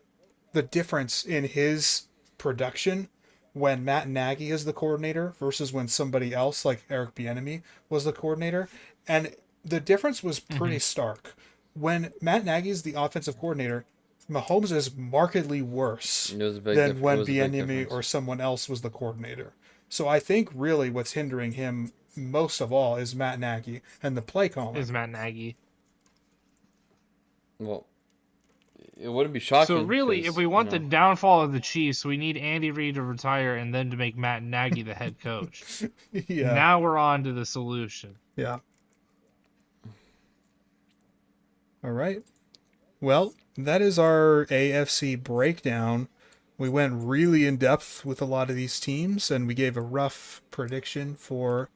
the difference in his production when Matt Nagy is the coordinator versus when somebody else like Eric Bieniemy was the coordinator. And the difference was pretty stark. When Matt Nagy is the offensive coordinator, Mahomes is markedly worse than when Bieniemy or someone else was the coordinator. So I think really what's hindering him most of all is Matt Nagy and the play calling. Is Matt Nagy. Well, it wouldn't be shocking. So really, if we want the downfall of the Chiefs, we need Andy Reid to retire and then to make Matt Nagy the head coach. Yeah. Now we're on to the solution. Yeah. All right. Well, that is our AFC breakdown. We went really in depth with a lot of these teams, and we gave a rough prediction for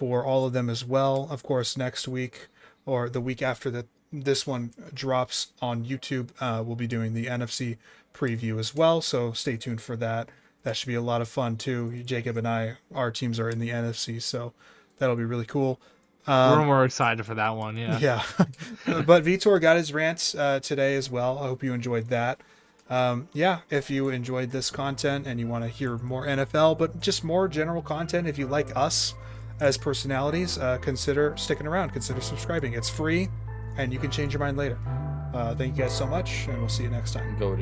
all of them as well. Of course, next week or the week after this one drops on YouTube, we'll be doing the NFC preview as well, so stay tuned for that. That should be a lot of fun too. Jacob and I, our teams are in the NFC, so that'll be really cool. We're more excited for that one, yeah. Yeah. But Vitor got his rants today as well. I hope you enjoyed that. Yeah, if you enjoyed this content and you want to hear more NFL, but just more general content, if you like us as personalities, consider sticking around, consider subscribing. It's free and you can change your mind later. Thank you guys so much, and we'll see you next time. Go to